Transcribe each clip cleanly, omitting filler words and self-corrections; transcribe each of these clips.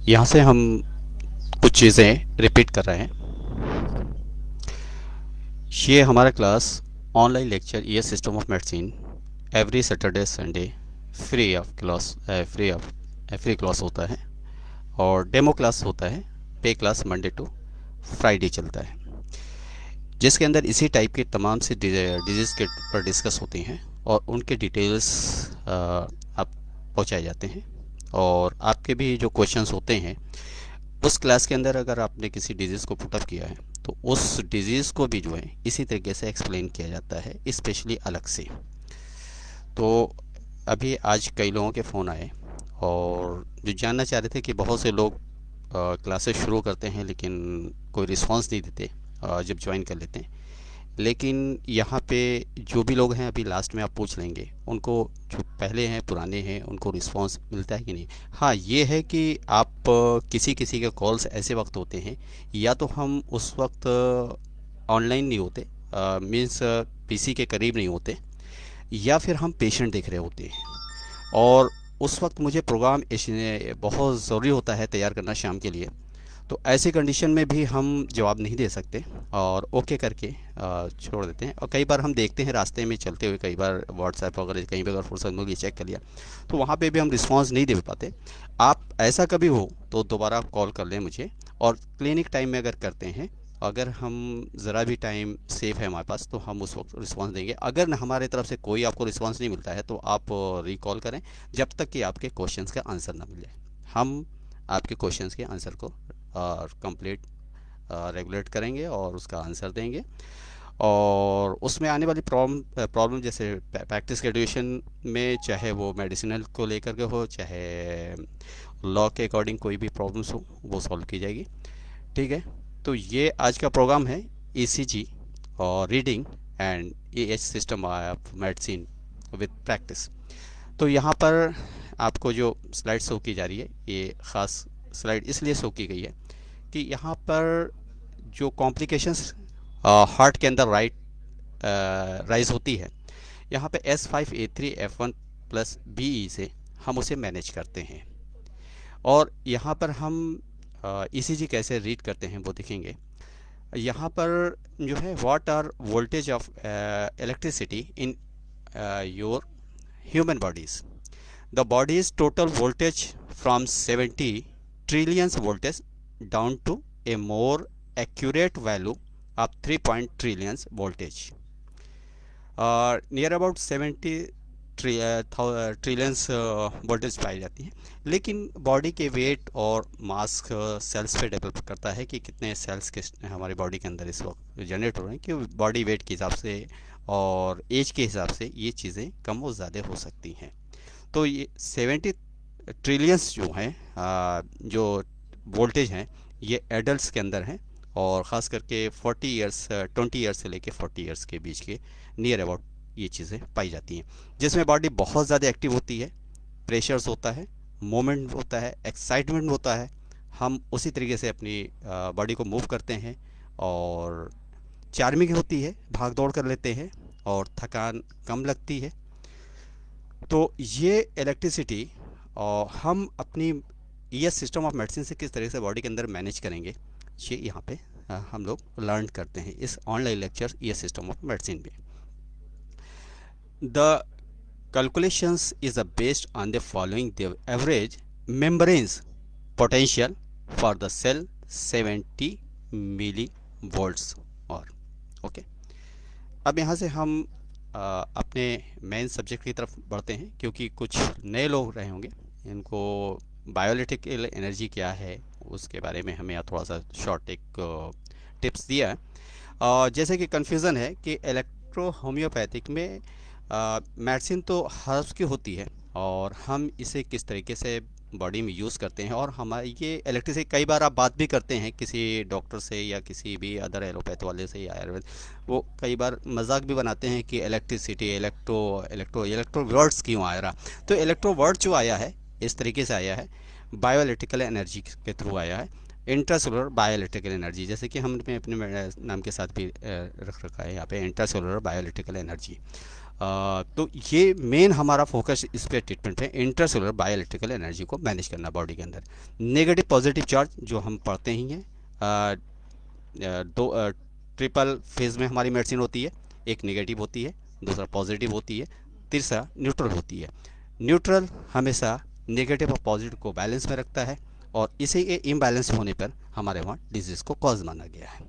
यहाँ से हम कुछ चीज़ें रिपीट कर रहे हैं। ये हमारा क्लास ऑनलाइन लेक्चर ये system of medicine every Saturday Sunday free class होता है और डेमो क्लास होता है। पे क्लास मंडे टू फ्राइडे चलता है, जिसके अंदर इसी टाइप के तमाम से डिजीज़ के पर डिस्कस होते हैं और उनके डिटेल्स आप पहुंचाए जाते हैं। और आपके भी जो क्वेश्चंस होते हैं उस क्लास के अंदर, अगर आपने किसी डिजीज़ को पुटअप किया है तो उस डिजीज़ को भी जो है इसी तरीके से एक्सप्लेन किया जाता है, स्पेशली अलग से। तो अभी आज कई लोगों के फ़ोन आए और जो जानना चाह रहे थे कि बहुत से लोग क्लासेस शुरू करते हैं लेकिन कोई रिस्पांस नहीं देते जब ज्वाइन कर लेते हैं। लेकिन यहाँ पे जो भी लोग हैं, अभी लास्ट में आप पूछ लेंगे उनको, जो पहले हैं पुराने हैं, उनको रिस्पांस मिलता है कि नहीं। हाँ, ये है कि आप किसी किसी के कॉल्स ऐसे वक्त होते हैं, या तो हम उस वक्त ऑनलाइन नहीं होते, मीन्स पीसी के करीब नहीं होते, या फिर हम पेशेंट देख रहे होते हैं और उस वक्त मुझे प्रोग्राम बहुत ज़रूरी होता है तैयार करना शाम के लिए। तो ऐसी कंडीशन में भी हम जवाब नहीं दे सकते और ओके करके छोड़ देते हैं। और कई बार हम देखते हैं रास्ते में चलते हुए, कई बार व्हाट्सएप वगैरह कहीं पे अगर फुर्सत मिल गई चेक कर लिया तो वहाँ पे भी हम रिस्पांस नहीं दे पाते। आप ऐसा कभी हो तो दोबारा कॉल कर लें मुझे। और क्लिनिक टाइम में अगर करते हैं, अगर हम ज़रा भी टाइम सेफ है हमारे पास तो हम उस वक्त रिस्पांस देंगे। अगर हमारे तरफ से कोई आपको रिस्पांस नहीं मिलता है तो आप रिकॉल करें, जब तक कि आपके क्वेश्चंस का आंसर ना मिले। हम आपके क्वेश्चंस के आंसर को कंप्लीट रेगुलेट करेंगे और उसका आंसर देंगे। और उसमें आने वाली प्रॉब्लम प्रॉब्लम जैसे प्रैक्टिस ग्रेजुएशन में, चाहे वो मेडिसिनल को लेकर के हो, चाहे लॉ के अकॉर्डिंग कोई भी प्रॉब्लम्स हो, वो सॉल्व की जाएगी। ठीक है। तो ये आज का प्रोग्राम है ईसीजी और reading and AH system of medicine with practice. तो यहाँ पर आपको जो स्लाइड शो की जा रही है, ये ख़ास स्लाइड इसलिए शो की गई है कि यहाँ पर जो कॉम्प्लिकेशंस हार्ट के अंदर राइज होती है, यहाँ पे S5A3F1+BE से हम उसे मैनेज करते हैं। और यहाँ पर हम ईसीजी कैसे रीड करते हैं वो देखेंगे। यहाँ पर जो है, what are voltage of electricity in your human bodies. The body's total voltage from 70 trillions voltage down to a more accurate value of 3 trillions voltage. Near about 70 trillions voltage पाई जाती है। लेकिन बॉडी के वेट और मास sales पे develop करता है कि कितने सेल्स के हमारी बॉडी के अंदर इस वक्त जनरेट हो रहे हैं, कि बॉडी वेट के हिसाब से और एज के हिसाब से ये चीज़ें कम और ज़्यादा हो सकती हैं। तो ये 70 ट्रिलियंस जो हैं, जो वोल्टेज हैं, ये एडल्ट्स के अंदर हैं और ख़ास करके 20 ईयर्स से लेके 40 ईयर्स के बीच के नियर अबाउट ये चीज़ें पाई जाती हैं, जिसमें बॉडी बहुत ज़्यादा एक्टिव होती है, प्रेशर्स होता है, मोमेंट होता है, एक्साइटमेंट होता है। हम उसी तरीके से अपनी बॉडी को मूव करते हैं और चार्मिंग होती है, भाग दौड़ कर लेते हैं और थकान कम लगती है। तो ये इलेक्ट्रिसिटी और हम अपनी ये सिस्टम ऑफ मेडिसिन से किस तरह से बॉडी के अंदर मैनेज करेंगे, ये यहाँ पे हम लोग लर्न करते हैं इस ऑनलाइन लेक्चर ये सिस्टम ऑफ मेडिसिन में। The calculations is based on the following: the average membranes potential for the cell 70 millivolts और ओके। अब यहाँ से हम अपने मेन सब्जेक्ट की तरफ बढ़ते हैं, क्योंकि कुछ नए लोग रहे होंगे, इनको बायोलिटिकल एनर्जी क्या है उसके बारे में हमें थोड़ा सा शॉर्ट एक टिप्स दिया है। जैसे कि कन्फ्यूज़न है कि इलेक्ट्रो होम्योपैथिक में मेडिसिन तो हर्ब्स की होती है और हम इसे किस तरीके से बॉडी में यूज़ करते हैं, और हमारी ये इलेक्ट्रिसिटी, कई बार आप बात भी करते हैं किसी डॉक्टर से या किसी भी अदर एलोपैथ वाले से या आयुर्वेद, वो कई बार मजाक भी बनाते हैं कि electricity, electro electro electro words क्यों आ रहा। तो इलेक्ट्रो वर्ड जो आया है इस तरीके से आया है, बायोइलेक्ट्रिकल एनर्जी के थ्रू आया है, इंट्रासेलुलर बायोइलेक्ट्रिकल एनर्जी, जैसे कि हमने अपने नाम के साथ भी रख रखा है यहाँ पे, इंट्रासेलुलर बायोइलेक्ट्रिकल एनर्जी। तो ये मेन हमारा फोकस इस पे ट्रीटमेंट है, इंट्रासेलुलर बायोइलेक्ट्रिकल एनर्जी को मैनेज करना बॉडी के अंदर। नेगेटिव पॉजिटिव चार्ज जो हम पढ़ते ही हैं, दो ट्रिपल फेज में हमारी मेडिसिन होती है, एक नेगेटिव होती है, दूसरा पॉजिटिव होती है, तीसरा न्यूट्रल होती है। न्यूट्रल हमेशा नेगेटिव और पॉजिटिव को बैलेंस में रखता है, और इसी के इम्बैलेंस होने पर हमारे वहाँ डिजीज़ को कॉज माना गया है,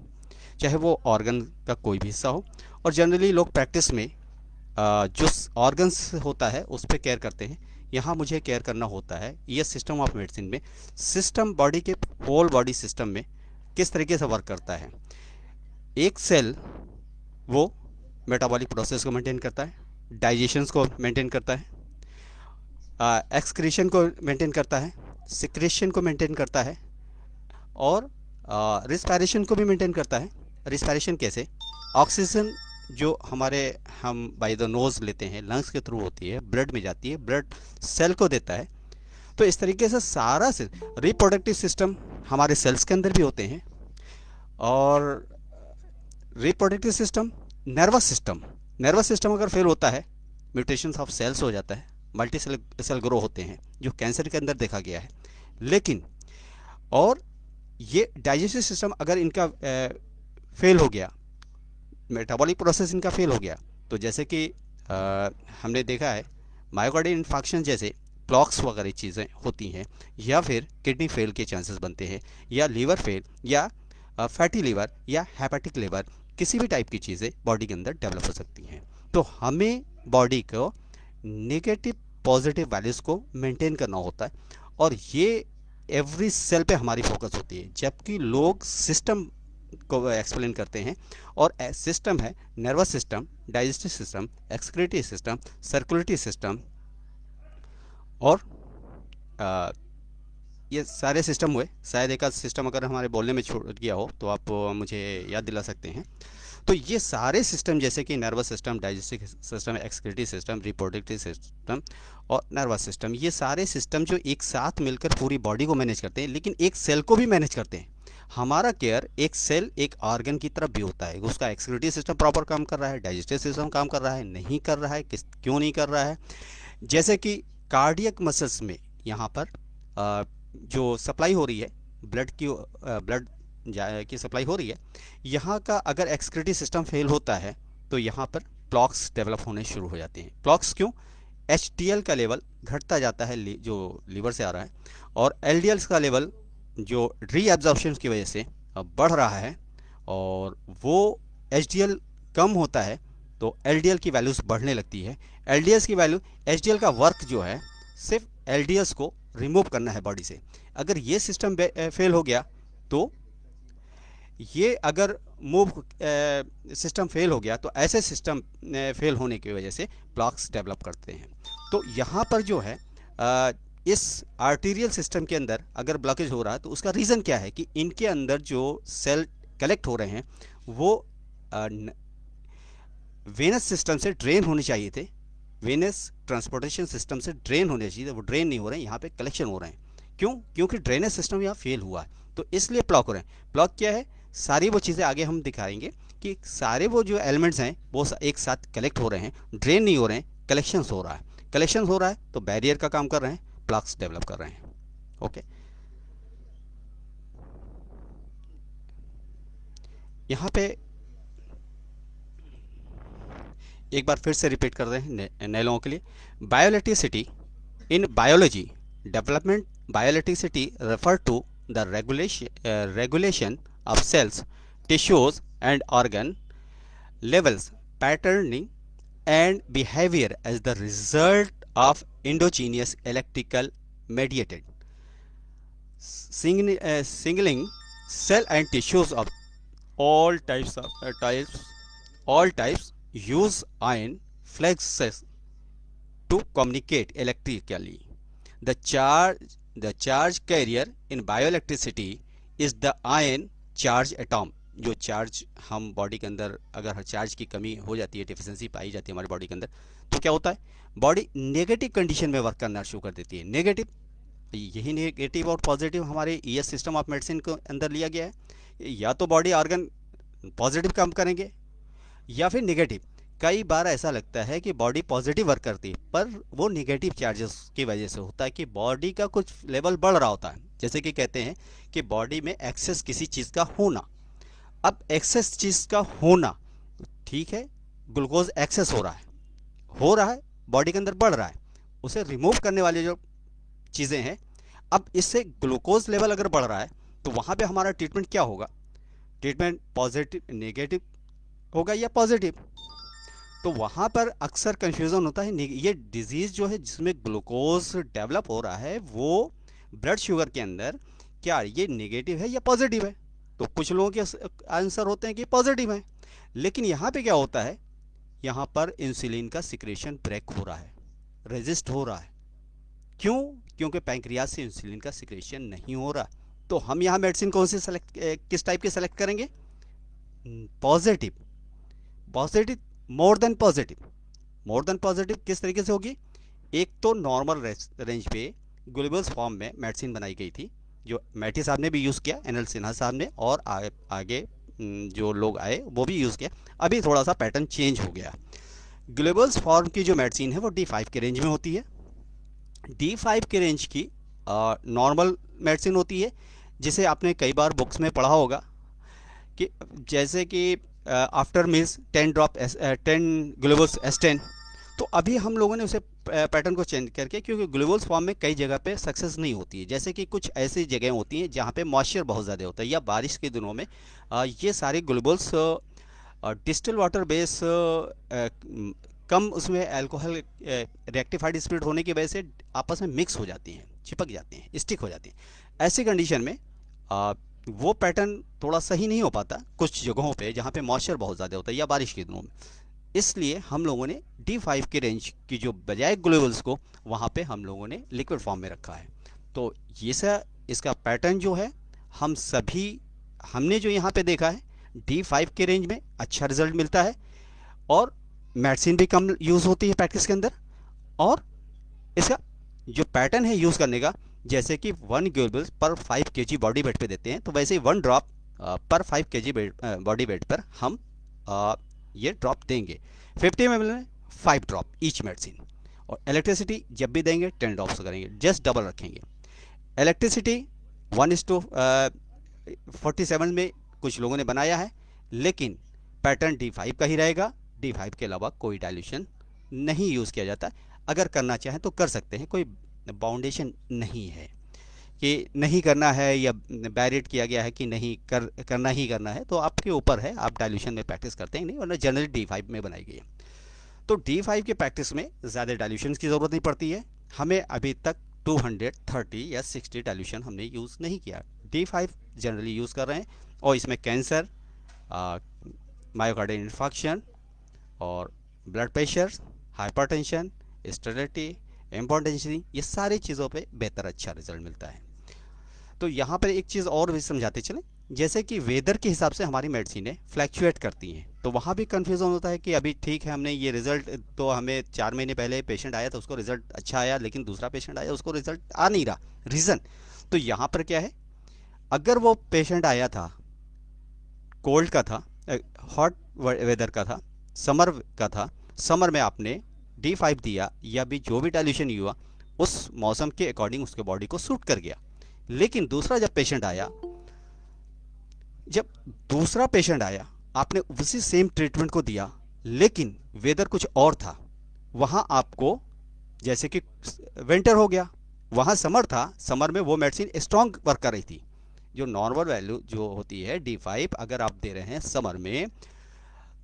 चाहे वो ऑर्गन का कोई भी हिस्सा हो। और जनरली लोग प्रैक्टिस में जो ऑर्गन्स होता है उस पर केयर करते हैं, यहाँ मुझे केयर करना होता है ये सिस्टम ऑफ मेडिसिन में, सिस्टम बॉडी के होल बॉडी सिस्टम में किस तरीके से वर्क करता है। एक सेल वो मेटाबॉलिक प्रोसेस को मेंटेन करता है, डाइजेशंस को मेंटेन करता है, एक्सक्रीशन को मेंटेन करता है, सिक्रेशन को मेंटेन करता है, और रिस्पायरेशन को भी मेंटेन करता है। रिस्पायरेशन कैसे? ऑक्सीजन जो हम बाय द नोज़ लेते हैं, लंग्स के थ्रू होती है, ब्लड में जाती है, ब्लड सेल को देता है। तो इस तरीके से सारा रिप्रोडक्टिव सिस्टम हमारे सेल्स के अंदर भी होते हैं। और रिप्रोडक्टिव सिस्टम, नर्वस सिस्टम अगर फेल होता है, म्यूटेशंस ऑफ सेल्स हो जाता है, मल्टी सेल ग्रो होते हैं जो कैंसर के अंदर देखा गया है। लेकिन और ये डाइजेस्टिव सिस्टम अगर इनका फेल हो गया, मेटाबॉलिक प्रोसेस इनका फेल हो गया, तो जैसे कि हमने देखा है मायोकार्डियल इन्फार्क्शन जैसे प्लॉक्स वगैरह चीज़ें होती हैं, या फिर किडनी फेल के चांसेस बनते हैं, या लीवर फेल, या फैटी लीवर, या हेपेटिक लीवर, किसी भी टाइप की चीज़ें बॉडी के अंदर डेवलप हो सकती हैं। तो हमें बॉडी को नेगेटिव पॉजिटिव वैल्यूज़ को मेंटेन करना होता है, और ये एवरी सेल पे हमारी फोकस होती है। जबकि लोग सिस्टम को एक्सप्लेन करते हैं, और सिस्टम है nervous system, digestive system, excretory system, circulatory system, और ये सारे सिस्टम हुए। शायद एक आध सिस्टम अगर हमारे बोलने में छूट गया हो तो आप मुझे याद दिला सकते हैं। तो ये सारे सिस्टम जैसे कि nervous system, digestive system, excretory system, reproductive system और नर्वस सिस्टम, ये सारे सिस्टम जो एक साथ मिलकर पूरी बॉडी को मैनेज करते हैं, लेकिन एक सेल को भी मैनेज करते हैं। हमारा केयर एक सेल, एक ऑर्गन की तरफ भी होता है। उसका एक्सक्रीटरी सिस्टम प्रॉपर काम कर रहा है, डाइजेस्टिव सिस्टम काम कर रहा है, नहीं कर रहा है, क्यों नहीं कर रहा है। जैसे कि कार्डियक मसल्स में यहाँ पर जो सप्लाई हो रही है, ब्लड की सप्लाई हो रही है, यहाँ का अगर एक्सक्रीटरी सिस्टम फेल होता है तो यहाँ पर प्लॉक्स डेवलप होने शुरू हो जाते हैं। प्लॉक्स क्यों? HDL का लेवल घटता जाता है जो लीवर से आ रहा है, और LDL का लेवल जो रीअब्जॉर्प्शन की वजह से बढ़ रहा है, और वो HDL कम होता है तो LDL की वैल्यूज़ बढ़ने लगती है। LDL की वैल्यू, HDL का वर्क जो है सिर्फ LDL को रिमूव करना है बॉडी से। अगर ये सिस्टम फेल हो गया तो ये अगर सिस्टम फेल हो गया तो ऐसे सिस्टम फेल होने की वजह से प्लॉक्स डेवलप करते हैं। तो यहाँ पर जो है इस आर्टीरियल सिस्टम के अंदर अगर ब्लॉकेज हो रहा है तो उसका रीज़न क्या है कि इनके अंदर जो सेल कलेक्ट हो रहे हैं वो वेनस सिस्टम से ड्रेन होने चाहिए थे, वेनस ट्रांसपोर्टेशन सिस्टम से ड्रेन होने चाहिए, वो ड्रेन नहीं हो रहे हैं, यहाँ पे कलेक्शन हो रहे हैं। क्यों? क्योंकि ड्रेनेज सिस्टम यहाँ फेल हुआ है, तो इसलिए ब्लॉक हो रहे हैं। ब्लॉक क्या है? सारी वो चीज़ें आगे हम दिखाएंगे कि सारे वो जो एलिमेंट्स हैं वो एक साथ कलेक्ट हो रहे हैं, ड्रेन नहीं हो रहे हैं, कलेक्शंस हो रहा है। कलेक्शंस हो रहा है तो बैरियर का काम कर रहे हैं, प्लॉक्स डेवलप कर रहे हैं। ओके, यहाँ पे एक बार फिर से रिपीट कर रहे हैं नए लोगों के लिए। Bioelectricity in biology development, bioelectricity refer to the regulation of cells, tissues and organ levels, patterning and behavior as the result of endogenous electrical mediated signaling cell and tissues of all types use ion flexes to communicate electrically. The charge carrier in bioelectricity is the ion charge atom. जो charge हम body के अंदर, अगर हर charge की कमी हो जाती है, डिफिशिएंसी पाई जाती है हमारी बॉडी के अंदर, तो क्या होता है? बॉडी नेगेटिव कंडीशन में वर्क करना शुरू कर देती है। नेगेटिव, यही नेगेटिव और पॉजिटिव हमारे ES सिस्टम ऑफ मेडिसिन के अंदर लिया गया है। या तो बॉडी ऑर्गन पॉजिटिव काम करेंगे या फिर नेगेटिव। कई बार ऐसा लगता है कि बॉडी पॉजिटिव वर्क करती है, पर वो निगेटिव चार्जेस की वजह से होता है कि बॉडी का कुछ लेवल बढ़ रहा होता है। जैसे कि कहते हैं कि बॉडी में एक्सेस किसी चीज़ का होना। अब एक्सेस चीज़ का होना, ठीक है, ग्लूकोज एक्सेस हो रहा है, बॉडी के अंदर बढ़ रहा है, उसे रिमूव करने वाली जो चीज़ें हैं, अब इससे ग्लूकोज लेवल अगर बढ़ रहा है तो वहाँ पे हमारा ट्रीटमेंट क्या होगा? ट्रीटमेंट पॉजिटिव नेगेटिव होगा या पॉजिटिव? तो वहाँ पर अक्सर कन्फ्यूज़न होता है। ये डिजीज़ जो है जिसमें ग्लूकोज डेवलप हो रहा है वो ब्लड शुगर के अंदर, क्या ये नेगेटिव है या पॉजिटिव है? तो कुछ लोगों के आंसर होते हैं कि पॉजिटिव है, लेकिन यहाँ पे क्या होता है, यहाँ पर इंसुलिन का सिक्रेशन ब्रेक हो रहा है, रेजिस्ट हो रहा है। क्यों? क्योंकि पैंक्रियाज से इंसुलिन का सिक्रेशन नहीं हो रहा। तो हम यहाँ मेडिसिन कौन सी किस टाइप की सेलेक्ट करेंगे? Positive. Positive more than positive. More than positive किस तरीके से होगी? एक तो नॉर्मल रेंज पे ग्लूकोज फॉर्म में मेडिसिन बनाई गई थी, जो मैटी साहब ने भी यूज़ किया, एनएल सिन्हा साहब ने, और आगे जो लोग आए वो भी यूज़ किया। अभी थोड़ा सा पैटर्न चेंज हो गया। ग्लूकोज फॉर्म की जो मेडिसिन है वो D5 के रेंज में होती है। D5 के रेंज की नॉर्मल मेडिसिन होती है, जिसे आपने कई बार बुक्स में पढ़ा होगा कि जैसे कि आफ्टर मील्स 10 ग्लूकोज S10। तो अभी हम लोगों ने उसे पैटर्न को चेंज करके, क्योंकि ग्लूकोज फॉर्म में कई जगह पे सक्सेस नहीं होती है, जैसे कि कुछ ऐसी जगह होती हैं जहाँ पे मॉइस्चर बहुत ज़्यादा होता है, या बारिश के दिनों में ये सारे ग्लूकोज डिस्टिल वाटर बेस कम उसमें अल्कोहल रेक्टिफाइड स्पिरिट होने की वजह से आपस में मिक्स हो जाती हैं, चिपक जाती हैं, स्टिक हो जाती हैं। ऐसी कंडीशन में वो पैटर्न थोड़ा सही नहीं हो पाता कुछ जगहों पे जहाँ पे मॉइस्चर बहुत ज़्यादा होता है या बारिश के दिनों में। इसलिए हम लोगों ने D5 के रेंज की जो बजाय ग्लूकोज को वहाँ पे हम लोगों ने लिक्विड फॉर्म में रखा है। तो ये सा इसका पैटर्न जो है, हमने जो यहाँ पे देखा है, D5 के रेंज में अच्छा रिजल्ट मिलता है, और मेडिसिन भी कम यूज़ होती है प्रैक्टिस के अंदर, और इसका जो पैटर्न है यूज़ करने का, जैसे कि 1 ग्लूकोज पर 5 kg बॉडी वेट पे देते हैं, तो वैसे ही 1 ड्रॉप पर 5 kg बॉडी वेट पर हम ये ड्रॉप देंगे। 50 ml में 5 ड्रॉप ईच मेडिसिन, और इलेक्ट्रिसिटी जब भी देंगे 10 ड्रॉप्स करेंगे, जस्ट डबल रखेंगे। इलेक्ट्रिसिटी 1:47 में कुछ लोगों ने बनाया है, लेकिन पैटर्न D5 का ही रहेगा। D5 के अलावा कोई डाइल्यूशन नहीं यूज़ किया जाता। अगर करना चाहें तो कर सकते हैं, कोई बाउंडेशन नहीं है कि नहीं करना है, या बैरिएट किया गया है कि नहीं करना ही करना है, तो आपके ऊपर है, आप डाइल्यूशन में प्रैक्टिस करते हैं नहीं, वरना जनरली D5 में बनाई गई है। तो D5 की प्रैक्टिस में ज़्यादा डाइल्यूशन की ज़रूरत नहीं पड़ती है। हमें अभी तक 230 या 60 डाइल्यूशन हमने यूज़ नहीं किया, D5 जनरली यूज़ कर रहे हैं। और इसमें कैंसर, मायोकार्डियल इन्फार्क्शन और blood pressure, hypertension, sterility, impotency, ये सारी चीज़ों पे बेहतर अच्छा रिजल्ट मिलता है। तो यहाँ पर एक चीज़ और भी समझाते चलें, जैसे कि वेदर के हिसाब से हमारी मेडिसिनें फ्लैक्चुएट करती हैं, तो वहाँ भी कन्फ्यूज़न होता है कि अभी ठीक है, हमने ये रिज़ल्ट, तो हमें 4 महीने पहले पेशेंट आया तो उसको रिज़ल्ट अच्छा आया, लेकिन दूसरा पेशेंट आया उसको रिज़ल्ट आ नहीं रहा, रीज़न। तो यहाँ पर क्या है, अगर वो पेशेंट आया था कोल्ड का था, हॉट वेदर का था, समर का था, समर में आपने D5 दिया, या भी जो भी डाइल्यूशन हुआ उस मौसम के अकॉर्डिंग उसके बॉडी को सूट कर गया। लेकिन दूसरा जब दूसरा पेशेंट आया, आपने उसी सेम ट्रीटमेंट को दिया, लेकिन वेदर कुछ और था, वहाँ आपको, जैसे कि विंटर हो गया, वहाँ समर था, समर में वो मेडिसिन स्ट्रॉन्ग वर्क कर रही थी। जो नॉर्मल वैल्यू जो होती है D5 अगर आप दे रहे हैं समर में,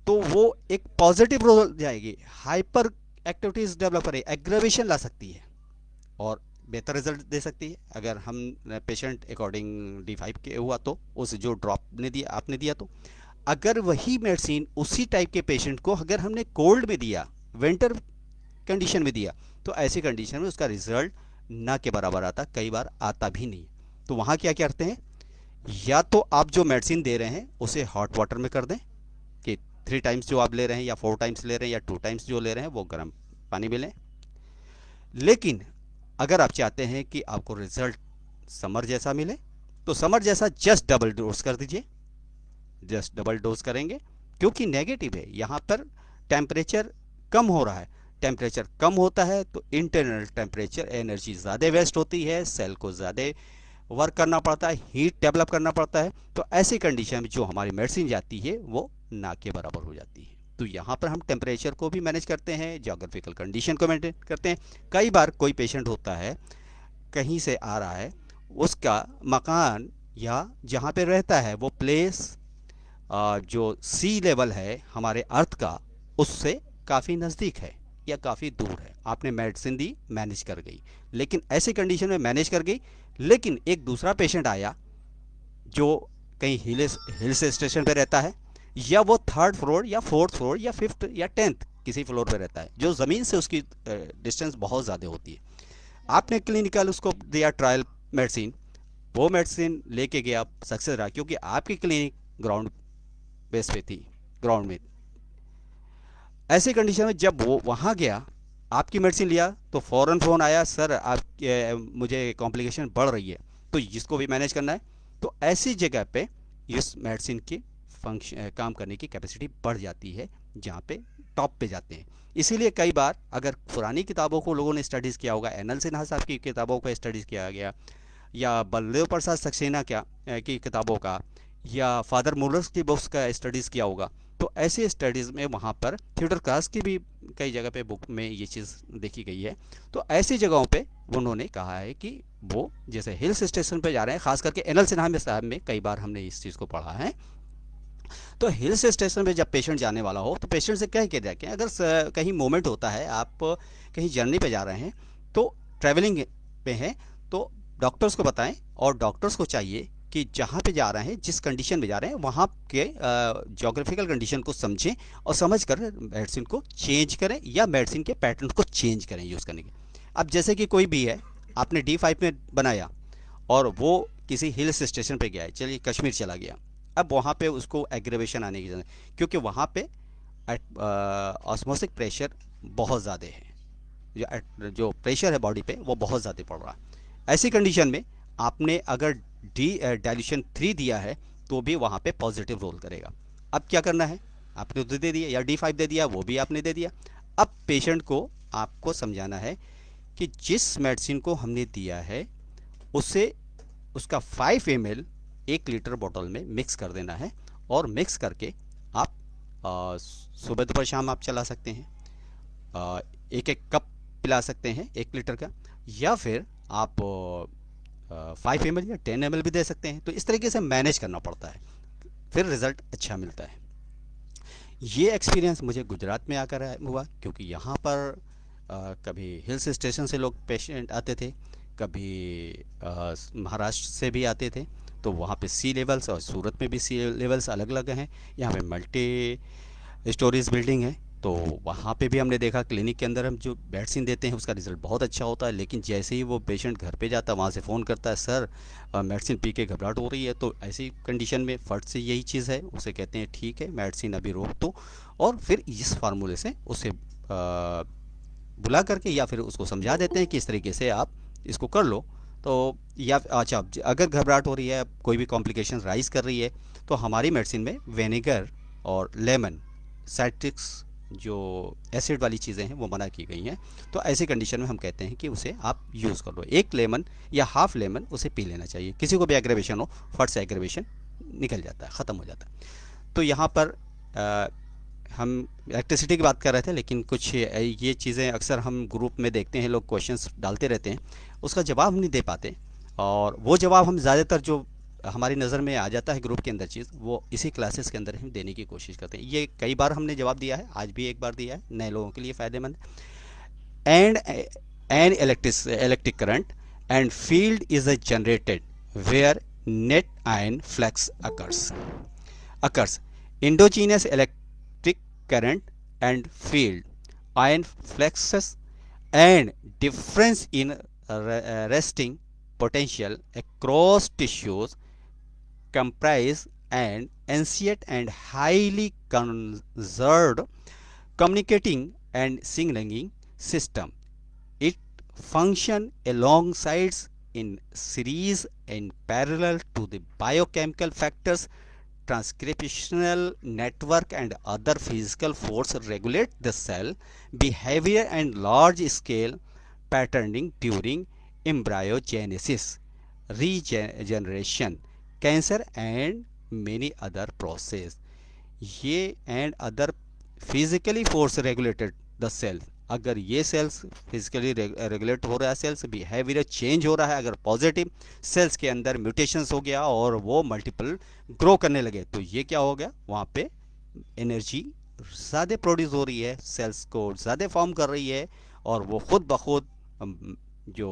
तो वो एक पॉजिटिव रोल जाएगी, हाइपर एक्टिविटीज़ डेवलप करेगी, एग्रेवेशन ला सकती है और बेहतर रिजल्ट दे सकती है। अगर हम पेशेंट अकॉर्डिंग D5 के हुआ तो उस जो ड्रॉप ने दिया आपने दिया, तो अगर वही मेडिसिन उसी टाइप के पेशेंट को अगर हमने कोल्ड में दिया, विंटर कंडीशन में दिया, तो ऐसी कंडीशन में उसका रिजल्ट ना के बराबर आता, कई बार आता भी नहीं। तो वहाँ क्या करते हैं, या तो आप जो मेडिसिन दे रहे हैं उसे हॉट वाटर में कर दें कि 3 टाइम्स जो आप ले रहे हैं या 4 टाइम्स ले रहे हैं या 2 टाइम्स जो ले रहे हैं वो गर्म पानी में लें। लेकिन अगर आप चाहते हैं कि आपको रिजल्ट समर जैसा मिले, तो समर जैसा जस्ट डबल डोज कर दीजिए, जस्ट डबल डोज करेंगे, क्योंकि नेगेटिव है यहाँ पर टेम्परेचर कम हो रहा है, टेम्परेचर कम होता है तो इंटरनल टेम्परेचर एनर्जी ज़्यादा वेस्ट होती है, सेल को ज़्यादा वर्क करना पड़ता है, हीट डेवलप करना पड़ता है। तो ऐसी कंडीशन में जो हमारी मेडिसिन जाती है वो ना के बराबर हो जाती है। तो यहाँ पर हम टेम्परेचर को भी मैनेज करते हैं, जोग्राफिकल कंडीशन को मेंटेन करते हैं। कई बार कोई पेशेंट होता है कहीं से आ रहा है, उसका मकान या जहाँ पे रहता है वो प्लेस जो सी लेवल है हमारे अर्थ का, उससे काफ़ी नज़दीक है या काफ़ी दूर है। आपने मेडिसिन दी, मैनेज कर गई, लेकिन ऐसी कंडीशन में मैनेज कर गई, लेकिन एक दूसरा पेशेंट आया जो कहीं हिल्स स्टेशन पे रहता है, या वो थर्ड फ्लोर या फोर्थ फ्लोर या फिफ्थ या टेंथ किसी फ्लोर पे रहता है, जो ज़मीन से उसकी डिस्टेंस बहुत ज़्यादा होती है। आपने क्लिनिकल उसको दिया ट्रायल मेडिसिन, वो मेडिसिन लेके गया, सक्सेस रहा, क्योंकि आपकी क्लिनिक ग्राउंड बेस पे थी, ग्राउंड में। ऐसी कंडीशन में जब वो वहाँ गया, आपकी मेडिसिन लिया, तो फ़ौरन फ़ोन आया, सर आप मुझे कॉम्प्लिकेशन बढ़ रही है, तो जिसको भी मैनेज करना है। तो ऐसी जगह पे इस मेडिसिन की फंक्शन काम करने की कैपेसिटी बढ़ जाती है, जहाँ पे टॉप पे जाते हैं। इसीलिए कई बार अगर पुरानी किताबों को लोगों ने स्टडीज़ किया होगा, एन एल सिन्हा साहब की किताबों को स्टडीज़ किया गया, या बलदेव प्रसाद सक्सेना की किताबों का, या फादर मुलर्स की बुक्स का स्टडीज़ किया होगा, तो ऐसे स्टडीज़ में वहाँ पर थिएटर क्लास की भी कई जगह पे बुक में ये चीज़ देखी गई है। तो ऐसी जगहों पे उन्होंने कहा है कि वो जैसे हिल्स स्टेशन पे जा रहे हैं, खास करके एन एल सिन्हा में साहब में कई बार हमने इस चीज़ को पढ़ा है। तो हिल्स स्टेशन पे जब पेशेंट जाने वाला हो तो पेशेंट से कह के रखें, अगर कहीं मोमेंट होता है, आप कहीं जर्नी पे जा रहे हैं, तो ट्रैवलिंग पे हैं, तो डॉक्टर्स को बताएं, और डॉक्टर्स को चाहिए कि जहाँ पे जा रहे हैं, जिस कंडीशन में जा रहे हैं, वहाँ के जोग्राफिकल कंडीशन को समझें और समझ कर मेडिसिन को चेंज करें या मेडिसिन के पैटर्न को चेंज करें यूज़ करने के। अब जैसे कि कोई भी है, आपने D5 में बनाया और वो किसी हिल्स स्टेशन पे गया है, चलिए कश्मीर चला गया, अब वहाँ पे उसको एग्रेवेशन आने की जरूरत है, क्योंकि वहाँ पे ऑस्मोसिक प्रेशर बहुत ज़्यादा है, जो प्रेशर है बॉडी पे वो बहुत ज़्यादा पड़ रहा है। ऐसी कंडीशन में आपने अगर डाइल्यूशन 3 दिया है तो भी वहाँ पे पॉजिटिव रोल करेगा। अब क्या करना है, आपने तो दे दिया, या D5 दे दिया, वो भी आपने दे दिया। अब पेशेंट को आपको समझाना है कि जिस मेडिसिन को हमने दिया है उससे उसका 5 ml 1 लीटर बोतल में मिक्स कर देना है, और मिक्स करके आप सुबह दोपहर शाम आप चला सकते हैं। एक एक कप पिला सकते हैं 1 लीटर का, या फिर आप 5 ml या 10 ml भी दे सकते हैं। तो इस तरीके से मैनेज करना पड़ता है, फिर रिज़ल्ट अच्छा मिलता है। ये एक्सपीरियंस मुझे गुजरात में आकर हुआ, क्योंकि यहाँ पर कभी हिल्स स्टेशन से लोग पेशेंट आते थे, कभी महाराष्ट्र से भी आते थे। तो वहाँ पे सी लेवल्स, और सूरत में भी सी लेवल्स अलग अलग हैं। यहाँ पे मल्टी स्टोरीज बिल्डिंग है, तो वहाँ पे भी हमने देखा क्लिनिक के अंदर हम जो मेडिसिन देते हैं उसका रिज़ल्ट बहुत अच्छा होता है, लेकिन जैसे ही वो पेशेंट घर पे जाता है वहाँ से फ़ोन करता है, सर मेडिसिन पी के घबराहट हो रही है। तो ऐसी कंडीशन में फट से यही चीज़ है, उसे कहते हैं ठीक है मेडिसिन अभी रोक दो, और फिर इस फार्मूले से उसे बुला करके या फिर उसको समझा देते हैं कि इस तरीके से आप इसको कर लो। तो या अच्छा, अगर घबराहट हो रही है, कोई भी कॉम्प्लिकेशन राइज कर रही है, तो हमारी मेडिसिन में विनेगर और लेमन, साइट्रिक्स जो एसिड वाली चीज़ें हैं वो मना की गई हैं। तो ऐसी कंडीशन में हम कहते हैं कि उसे आप यूज़ कर लो, 1 लेमन या हाफ लेमन उसे पी लेना चाहिए। किसी को भी एग्रेवेशन हो, फट से एग्रेवेशन निकल जाता है, ख़त्म हो जाता है। तो यहाँ पर हम इलेक्ट्रिसिटी की बात कर रहे थे, लेकिन कुछ ये चीज़ें अक्सर हम ग्रुप में देखते हैं, लोग क्वेश्चंस डालते रहते हैं, उसका जवाब हम नहीं दे पाते, और वो जवाब हम ज़्यादातर जो हमारी नज़र में आ जाता है ग्रुप के अंदर चीज़, वो इसी क्लासेस के अंदर हम देने की कोशिश करते हैं। ये कई बार हमने जवाब दिया है, आज भी एक बार दिया है, नए लोगों के लिए फ़ायदेमंद। And an electric current and field is a generated where net ion flux occurs endogenous electric current and field, ion fluxes, and difference in resting potential across tissues comprise an ancient and highly conserved communicating and signaling system. It function alongside in series and parallel to the biochemical factors transcriptional network and other physical force regulate the cell behavior and large scale patterning during embryogenesis, regeneration, cancer and many other process. ये and other physically force regulated the cell, अगर ये sales physically regulate हो रहा है, sales behaviour change हो रहा है, अगर पॉजिटिव सेल्स के अंदर म्यूटेशंस हो गया और वो मल्टीपल ग्रो करने लगे, तो ये क्या हो गया, वहाँ पे एनर्जी ज़्यादा प्रोड्यूस हो रही है, सेल्स को ज़्यादा फॉर्म कर रही है, और वो खुद ब खुद जो,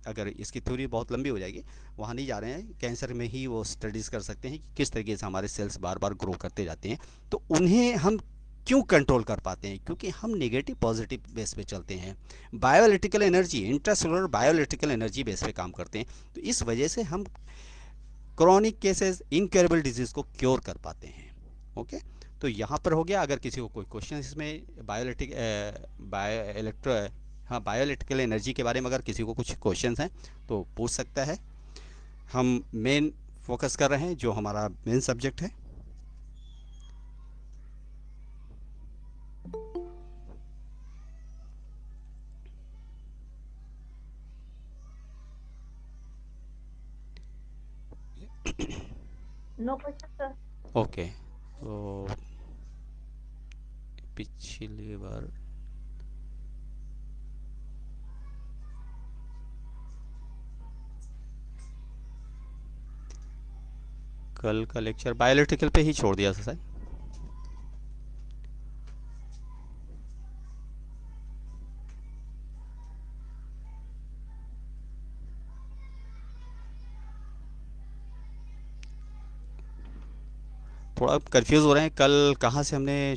अगर इसकी थ्योरी बहुत लंबी हो जाएगी, वहाँ नहीं जा रहे हैं, कैंसर में ही वो स्टडीज़ कर सकते हैं कि किस तरीके से हमारे सेल्स बार बार ग्रो करते जाते हैं। तो उन्हें हम क्यों कंट्रोल कर पाते हैं, क्योंकि हम नेगेटिव पॉजिटिव बेस पे चलते हैं, बायोलिटिकल एनर्जी, इंट्रासेलुलर बायोलिटिकल एनर्जी बेस पे काम करते हैं। तो इस वजह से हम क्रॉनिक केसेस, इनक्योरेबल डिजीज़ को क्योर कर पाते हैं। ओके, तो यहाँ पर हो गया। अगर किसी को कोई क्वेश्चन इसमें बायोलिटिकल एनर्जी के बारे में अगर किसी को कुछ क्वेश्चंस हैं तो पूछ सकता है। हम मेन फोकस कर रहे हैं जो हमारा मेन सब्जेक्ट है। No question sir. ओके, तो पिछली बार कल का लेक्चर बायोलिटिकल पे ही छोड़ दिया था सर। थोड़ा कंफ्यूज हो रहे हैं, कल कहाँ से हमने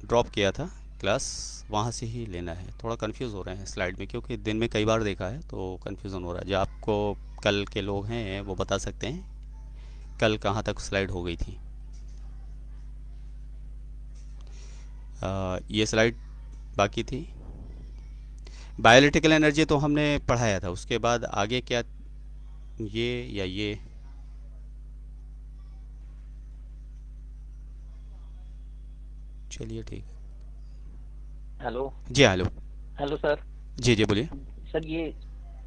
ड्रॉप किया था क्लास, वहाँ से ही लेना है। थोड़ा कंफ्यूज हो रहे हैं स्लाइड में, क्योंकि दिन में कई बार देखा है तो कंफ्यूजन हो रहा है। जो आपको कल के लोग हैं वो बता सकते हैं कल कहाँ तक स्लाइड हो गई थी। ये स्लाइड बाकी थी। बायोलिटिकल एनर्जी तो हमने पढ़ाया था, उसके बाद आगे क्या, ये या ये? चलिए ठीक है। Hello ji hello. Hello sir. जी जी बोलिए। सर ये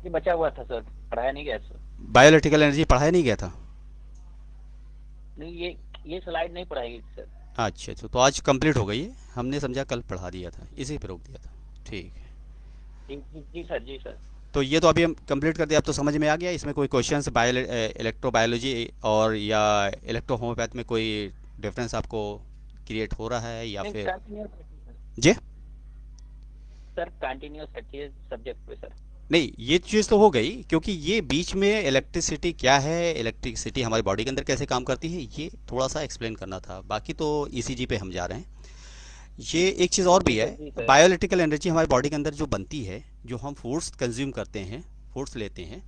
बचा हुआ था सर, पढ़ाया नहीं गया सर। बायोलिटिकल एनर्जी पढ़ाया नहीं गया था? नहीं, ये स्लाइड नहीं पढ़ाई गई सर। अच्छा अच्छा, तो आज कंप्लीट हो गई है, हमने समझा कल पढ़ा दिया था, इसी पे रोक दिया था। ठीक है, जी सर, जी सर। तो ये तो अभी हम कंप्लीट कर दिया, अब तो समझ में आ गया। इसमें कोई क्वेश्चंस इलेक्ट्रोबायोलॉजी और या इलेक्ट्रो होम्योपैथ में कोई डिफरेंस आपको क्रिएट हो रहा है या नहीं, फिर? कंटिन्यूस जी सर, कंटिन्यूस रखिए सब्जेक्ट पे सर। नहीं, ये चीज़ तो हो गई, क्योंकि ये बीच में इलेक्ट्रिसिटी क्या है, इलेक्ट्रिसिटी हमारी बॉडी के अंदर कैसे काम करती है, ये थोड़ा सा एक्सप्लेन करना था। बाकी तो ईसीजी पे हम जा रहे हैं। ये एक चीज़ और भी जी है, सर, जी सर। बायोलिटिकल एनर्जी हमारी बॉडी के अंदर जो बनती है, जो हम फूड्स कंज्यूम करते हैं, फूड्स लेते हैं,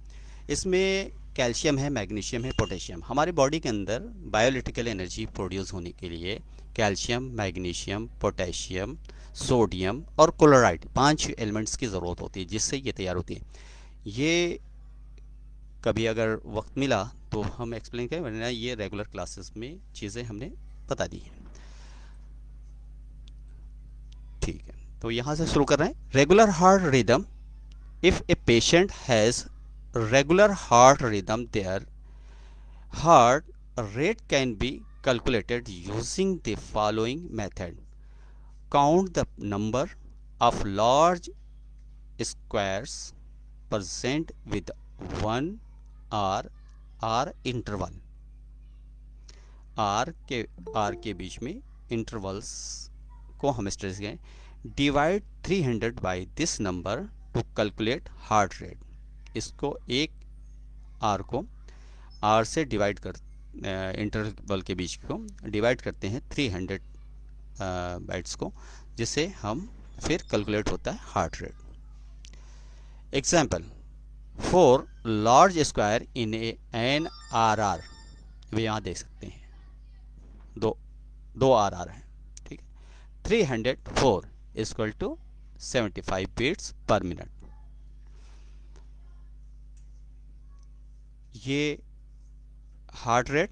इसमें कैल्शियम है, मैग्नीशियम है, पोटेशियम। हमारी बॉडी के अंदर बायोलिटिकल एनर्जी प्रोड्यूस होने के लिए कैल्शियम, मैग्नीशियम, पोटेशियम, सोडियम और क्लोराइड, 5 एलिमेंट्स की ज़रूरत होती है, जिससे ये तैयार होती है। ये कभी अगर वक्त मिला तो हम एक्सप्लेन करें, वरना ये रेगुलर क्लासेस में चीज़ें हमने बता दी हैं। ठीक है, तो यहाँ से शुरू कर रहे हैं। Regular heart rhythm, if a patient has regular heart rhythm, their heart rate can be calculated using the following method. Count the number of large squares present with 1 r interval. r के बीच में intervals को हम stress करें। Divide 300 by this number two calculate heart rate. इसको एक are को are से डिवाइड कर, इंटरवल के बीच को डिवाइड करते हैं 300 बाइट्स को, जिससे हम फिर कैलकुलेट होता है heart rate. Example, 4 large square in an R R, वे यहाँ देख सकते हैं, दो आर आर है, ठीक है। 304 equal to 75 beats per minute. ये heart rate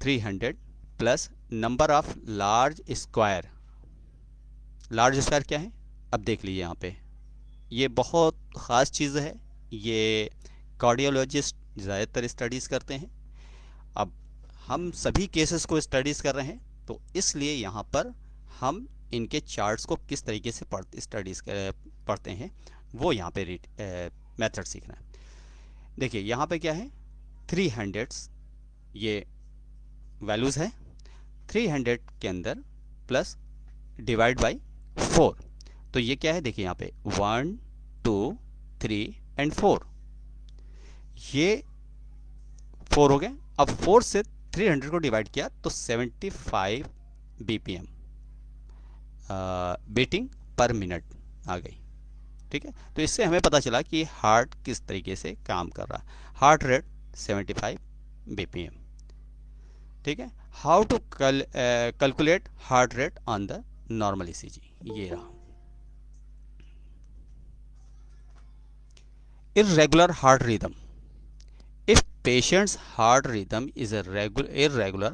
300 plus number of large square. Large square क्या है, अब देख लीजिए यहाँ पे, ये बहुत ख़ास चीज़ है, ये कार्डियोलॉजिस्ट ज़्यादातर स्टडीज़ करते हैं। अब हम सभी केसेस को स्टडीज़ कर रहे हैं, तो इसलिए यहाँ पर हम इनके चार्ट्स को किस तरीके से पढ़ते हैं वो यहाँ पे मेथड सीखना है। देखिए यहाँ पे क्या है, 300 ये वैल्यूज़ है, 300 के अंदर प्लस डिवाइड बाई 4, तो ये क्या है, देखिए यहाँ पे 1 2 3 एंड 4, ये 4 हो गए। अब 4 से 300 को डिवाइड किया तो 75 बीपीएम बीटिंग पर मिनट आ गई। ठीक है, तो इससे हमें पता चला कि हार्ट किस तरीके से काम कर रहा है। Heart rate 75 BPM. ठीक है, how to calculate heart rate on the normal ECG, ये रहा। Irregular heart rhythm, if patient's heart rhythm is irregular,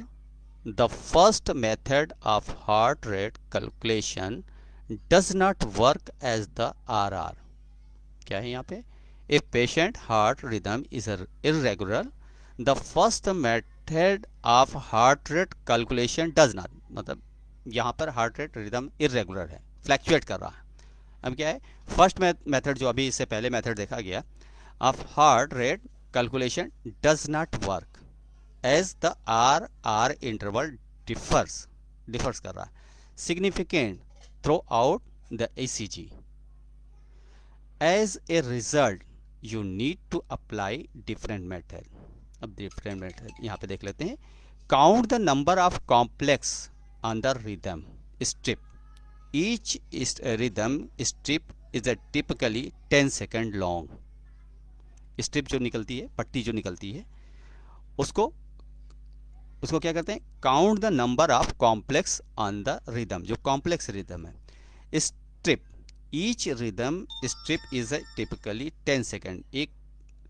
the first method of heart rate calculation does not work as the RR। क्या है यहाँ पे, if patient heart rhythm is irregular, the first method of heart rate calculation does not, मतलब यहाँ पर heart rate rhythm irregular है, fluctuate कर रहा है। अब क्या है, फर्स्ट मेथड जो अभी इससे पहले मेथड देखा गया of heart rate calculation does not work as the R interval differs कर रहा है significant throughout the ECG. As a result you need to apply different method. अब डिफरेंट मेथड यहाँ पे देख लेते हैं। Count the number of complex on the rhythm strip. Each rhythm strip is a typically 10 second long. Strip जो निकलती है, पट्टी जो निकलती है, उसको क्या कहते हैं, count the number of complex on the rhythm, जो कॉम्प्लेक्स रिदम है। Strip, each rhythm strip is a typically 10 second, एक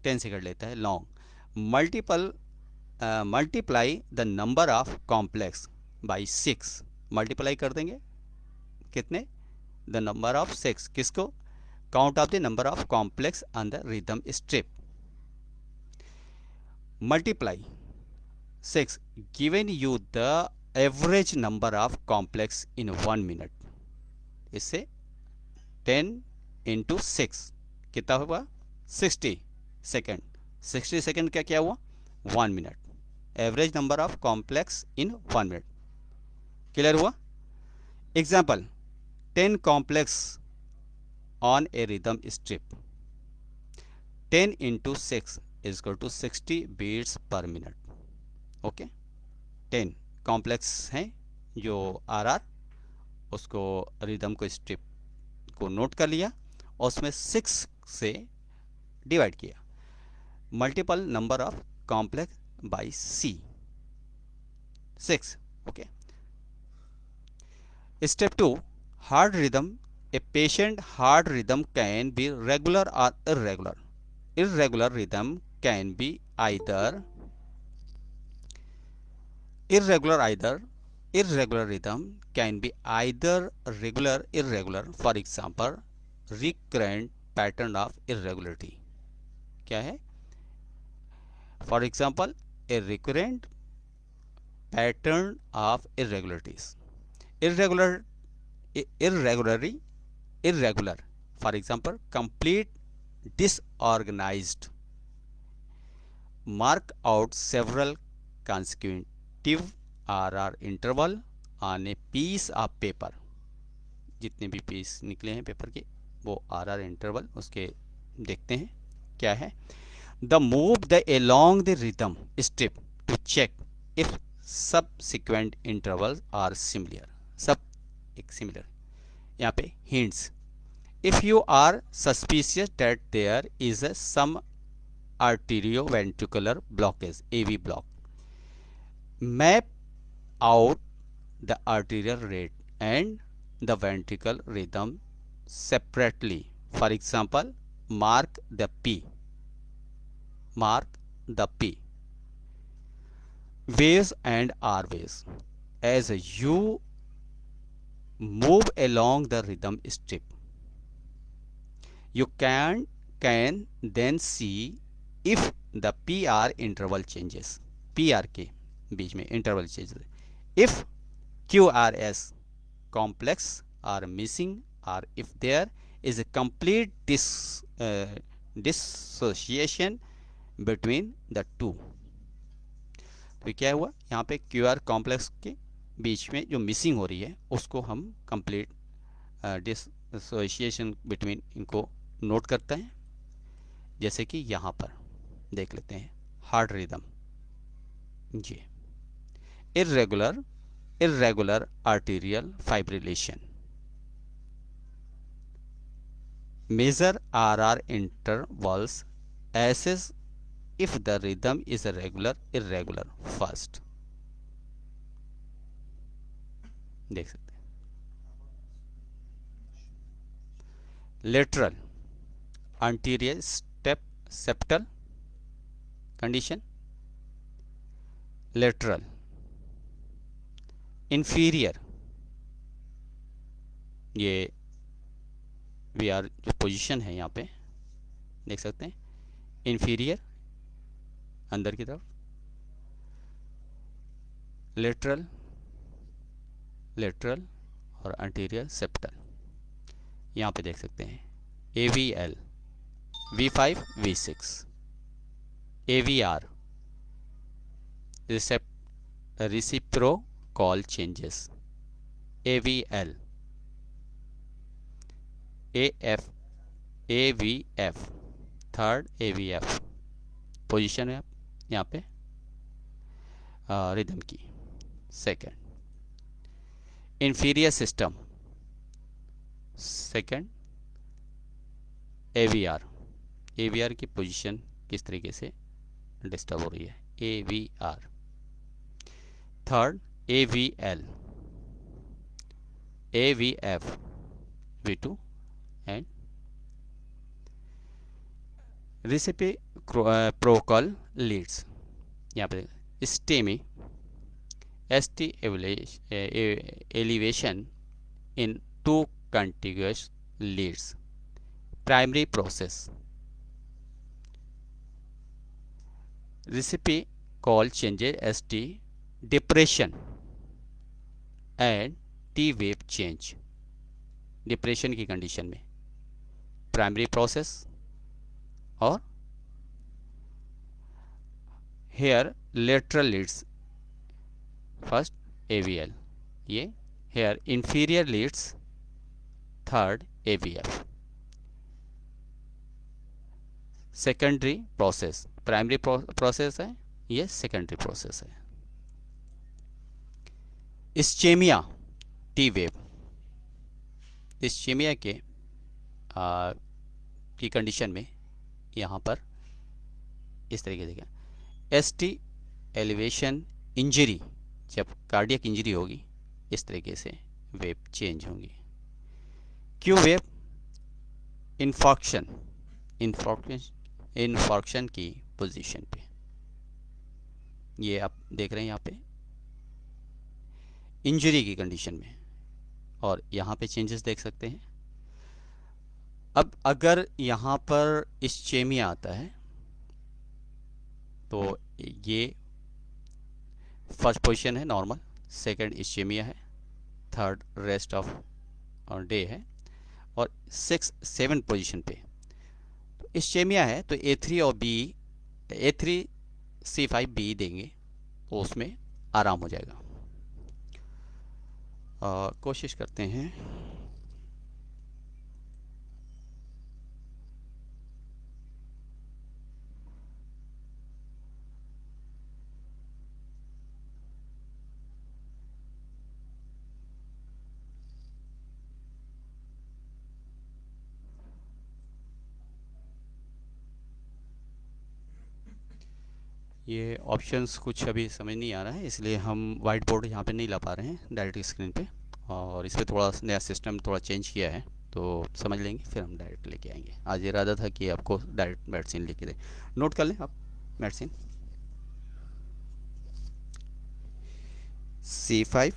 10 सेकेंड लेता है long. Multiply the number of complex by 6, multiply कर देंगे कितने, द नंबर ऑफ 6, किसको, count of the number of complex on the rhythm strip. Multiply 6 given you the average number of complex in 1 minute. इससे 10 into 6 कितना हुआ, 60 second. 60 second का क्या हुआ, 1 minute. Average number of complex in 1 minute. Clear हुआ। Example, 10 complex on a rhythm strip, 10 into 6 is equal to 60 beats per minute। Okay, 10 complex हैं जो are उसको रिदम को स्ट्रिप को नोट कर लिया और उसमें 6 से डिवाइड किया, multiple number of complex by C 6। Okay, step 2, heart rhythm. A patient heart rhythm can be regular or irregular. Irregular rhythm can be either irregular rhythm can be either regular irregular. For example, recurrent pattern of irregularity क्या है, for example a recurrent pattern of irregularities। irregular, for example complete disorganized। mark out several consecutive RR interval on a piece of paper। जितने भी piece निकले हैं paper के वो RR interval उसके देखते हैं क्या है। The move the along the rhythm strip to check if subsequent intervals are similar। सब एक सिमिलर। यहाँ पे hints, if you are suspicious that there is some arterioventricular blockage AV block, map out the arterial rate and the ventricle rhythm separately। For example, mark the P। waves and r waves. As you move along the rhythm strip, you can then see if the pr interval changes. pr के बीच में interval changes. If qrs complex are missing, or if there is a complete dissociation between the two. तो क्या हुआ यहाँ पे Q R complex के बीच में जो मिसिंग हो रही है उसको हम कंप्लीट डिसोसिएशन बिटवीन इनको नोट करते हैं। जैसे कि यहाँ पर देख लेते हैं हार्ट रिदम जी, irregular arterial fibrillation, major R intervals, assess if the rhythm is irregular first। देख सकते हैं lateral anterior septal condition, lateral inferior, ये वी आर जो पोजीशन है यहाँ पे देख सकते हैं, inferior अंदर की तरफ, लेटरल और अंटीरियर सेप्टल यहाँ पे देख सकते हैं। AVL V5 V6, AVR reciprocal changes, AVL AVF third AVF position है यहाँ पे रिदम की। Second inferior system, second AVR की पोजीशन किस तरीके से डिस्टर्ब हो रही है, AVR। Third AVL AVF V2 and reciprocal leads, यहाँ पे STEMI ST elevation in two contiguous leads, primary process, reciprocal changes ST depression and T wave change, depression की कंडीशन में प्राइमरी प्रोसेस और here lateral leads first AVL, ये here inferior leads third AVF। Secondary process, primary process है, ये secondary process है। Ischemia T wave, ischemia के की condition में यहाँ पर इस तरीके से ST एलिवेशन इंजरी, जब कार्डियक इंजरी होगी इस तरीके से वेव चेंज होंगी। क्यू वेव इन्फॉर्क्शन की पोजीशन पे, ये आप देख रहे हैं यहाँ पे इंजरी की कंडीशन में, और यहाँ पे चेंजेस देख सकते हैं। अब अगर यहाँ पर इस्चेमिया आता है तो ये फर्स्ट पोजीशन है नॉर्मल, सेकंड इस्चेमिया है, थर्ड रेस्ट ऑफ डे है, और 6-7 पोजीशन पे तो इस्चेमिया है तो A3 और A3C5B देंगे तो उसमें आराम हो जाएगा। कोशिश करते हैं ये ऑप्शंस कुछ अभी समझ नहीं आ रहा है, इसलिए हम वाइट बोर्ड यहाँ पे नहीं ला पा रहे हैं डायरेक्ट स्क्रीन पे, और इस पर थोड़ा नया सिस्टम थोड़ा चेंज किया है तो समझ लेंगे, फिर हम डायरेक्ट लेके आएंगे। आज इरादा था कि आपको डायरेक्ट मेडिसिन लेके दें। नोट कर लें आप medicine C5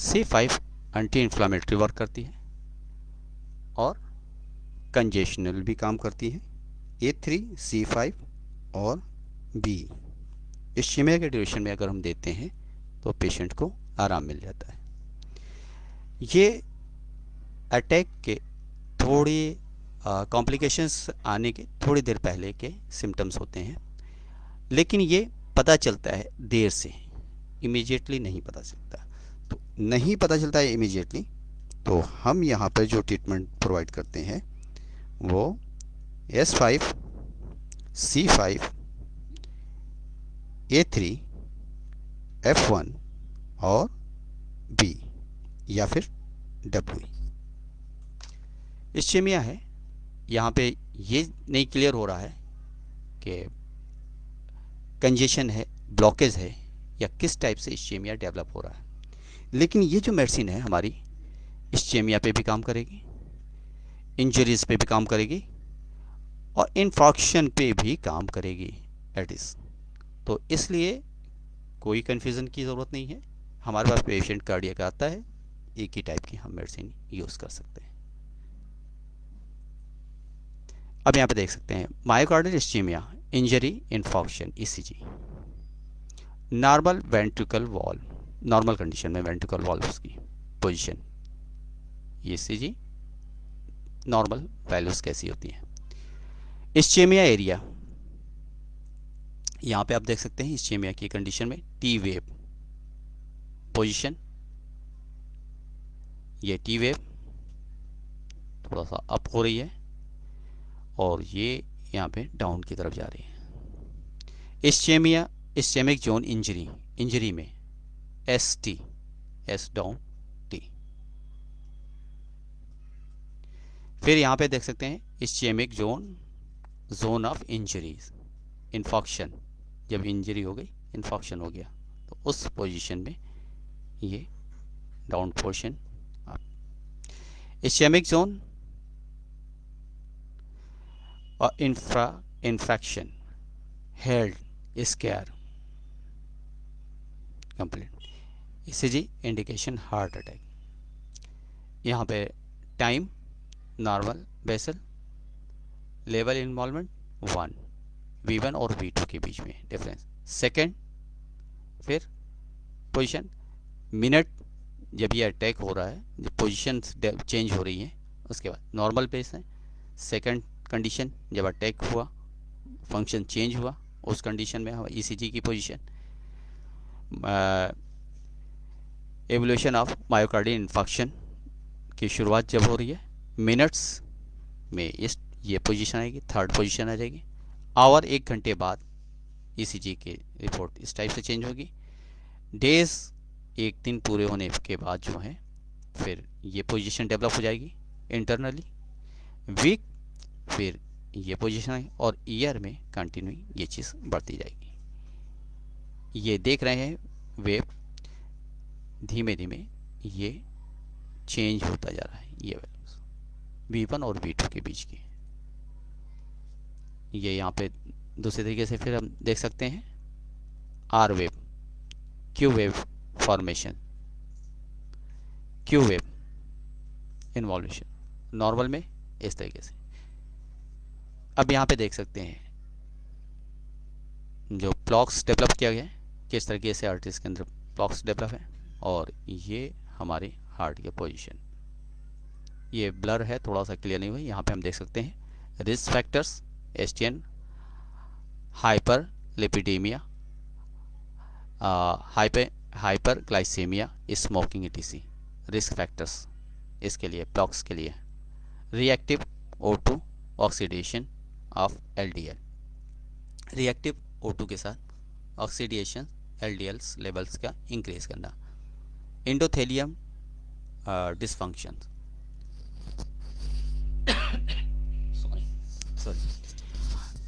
C5 anti inflammatory work करती है और कंजेशनल भी काम करती है। A3 C5 और B इस्कीमिया के ड्यूरेशन में अगर हम देते हैं तो पेशेंट को आराम मिल जाता है। ये अटैक के थोड़े कॉम्प्लिकेशंस आने के थोड़ी देर पहले के सिम्टम्स होते हैं, लेकिन ये पता चलता है देर से, इमीडिएटली नहीं पता चलता। तो नहीं पता चलता है इमीडिएटली, तो हम यहाँ पर जो ट्रीटमेंट प्रोवाइड करते हैं वो S5 C5 A3 F1 और B या फिर W। इस्कीमिया है, यहाँ पे ये नहीं क्लियर हो रहा है कि कंजेशन है, ब्लॉकेज है, या किस टाइप से इस्कीमिया डेवलप हो रहा है। लेकिन ये जो मेडिसिन है हमारी इस्कीमिया पे भी काम करेगी, इंजरीज पे भी काम करेगी और इन्फॉक्शन पे भी काम करेगी एडिस। तो इसलिए कोई कन्फ्यूज़न की ज़रूरत नहीं है। हमारे पास पेशेंट कार्डियक आता है, एक ही टाइप की हम मेडिसिन यूज़ कर सकते हैं। अब यहाँ पे देख सकते हैं myocardial ischemia, injury, infarction, ECG. Normal ventricle wall, normal condition में वेंट्रिकल वॉल उसकी पोजीशन, ईसीजी, नॉर्मल वैल्यूज कैसी होती हैं। इस्कीमिया एरिया, यहाँ पे आप देख सकते हैं इस्कीमिया की कंडीशन में टी वेव पोजीशन, ये टी वेव थोड़ा सा अप हो रही है और ये यहाँ पे डाउन की तरफ जा रही है। Ischemia ischemic zone injury, injury में S T, S down T. फिर यहाँ पे देख सकते हैं ischemic zone, zone of injuries, infarction, जब इंजरी हो गई इन्फॉक्शन हो गया तो उस पोजीशन में ये डाउन पोर्शन। इस्केमिक जोन और infarction, healed, scar, complete. ECG indication heart attack. यहाँ पे time normal basal, level involvement 1, V1 और V2 के बीच में डिफरेंस, सेकेंड। फिर पोजीशन, मिनट जब ये अटैक हो रहा है, जब पोजीशन चेंज हो रही है उसके बाद नॉर्मल पेस है। सेकेंड कंडीशन, जब अटैक हुआ, फंक्शन चेंज हुआ, उस कंडीशन में हम ईसीजी की position. Evolution of myocardial infarction की शुरुआत जब हो रही है, मिनट्स में ये पोजीशन आएगी, थर्ड पोजीशन आ जाएगी। आवर 1 घंटे बाद ईसीजी की रिपोर्ट इस टाइप से चेंज होगी। डेज 1 दिन पूरे होने के बाद जो है फिर ये पोजीशन डेवलप हो जाएगी इंटरनली। वीक फिर ये पोजीशन आएगी और ईयर में कंटिन्यू ये चीज़ बढ़ती जाएगी। ये देख रहे हैं वेव धीमे धीमे ये चेंज होता जा रहा है, ये वैल्यूज V1 और V2 के बीच की। ये यहाँ पे दूसरे तरीके से फिर हम देख सकते हैं R wave, Q wave formation, Q wave involution, normal में इस तरीके से। अब यहाँ पे देख सकते हैं जो प्लॉक्स डेवलप किया गया है, किस तरीके से आर्टरीज के अंदर प्लॉक्स डेवलप है, और ये हमारे हार्ट के पोजीशन। ये ब्लर है, थोड़ा सा क्लियर नहीं हुई। यहाँ पे हम देख सकते हैं risk factors, STN, hyperlipidemia, hyperglycemia, smoking etc। Risk factors इसके लिए, प्लॉक्स के लिए। Reactive O2 oxidation of LDL, reactive O2 के साथ ऑक्सीडेशन LDL लेवल्स का इंक्रीज करना। एंडोथेलियम डिसफंक्शन,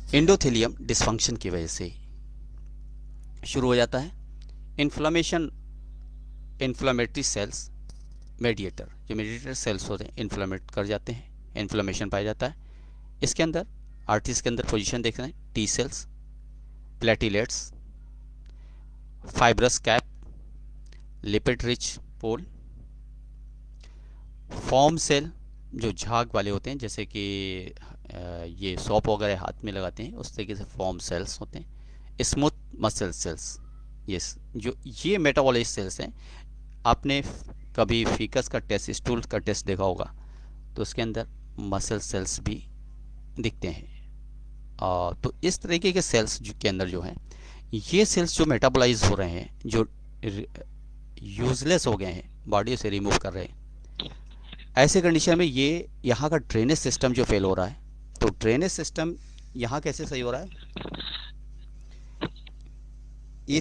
एंडोथेलियम डिसफंक्शन की वजह से शुरू हो जाता है। इन्फ्लामेशन, इन्फ्लामेटरी सेल्स मेडिएटर, जो मेडिएटर सेल्स होते हैं इन्फ्लामेट कर जाते हैं, इन्फ्लामेशन पाया जाता है। इसके अंदर आर्टरीज के अंदर पोजीशन देख रहे हैं, T cells, platelets, fibrous cap, lipid rich pool, foam cell जो झाग वाले होते हैं, जैसे कि ये सॉप वगैरह हाथ में लगाते हैं, उस तरीके से फॉर्म सेल्स होते हैं, स्मूथ मसल सेल्स, यस, जो ये मेटाबॉलिक सेल्स हैं। आपने कभी फीकस का टेस्ट, स्टूल का टेस्ट देखा होगा, तो उसके अंदर मसल सेल्स भी दिखते हैं। तो इस तरीके के सेल्स के अंदर जो हैं, ये सेल्स जो मेटाबोलाइज हो रहे हैं, जो यूजलेस हो गए हैं, बॉडी से रिमूव कर रहे हैं, ऐसे कंडीशन में ये यहाँ का ड्रेनेज सिस्टम जो फेल हो रहा है, तो ड्रेनेज सिस्टम यहाँ कैसे सही हो रहा है? A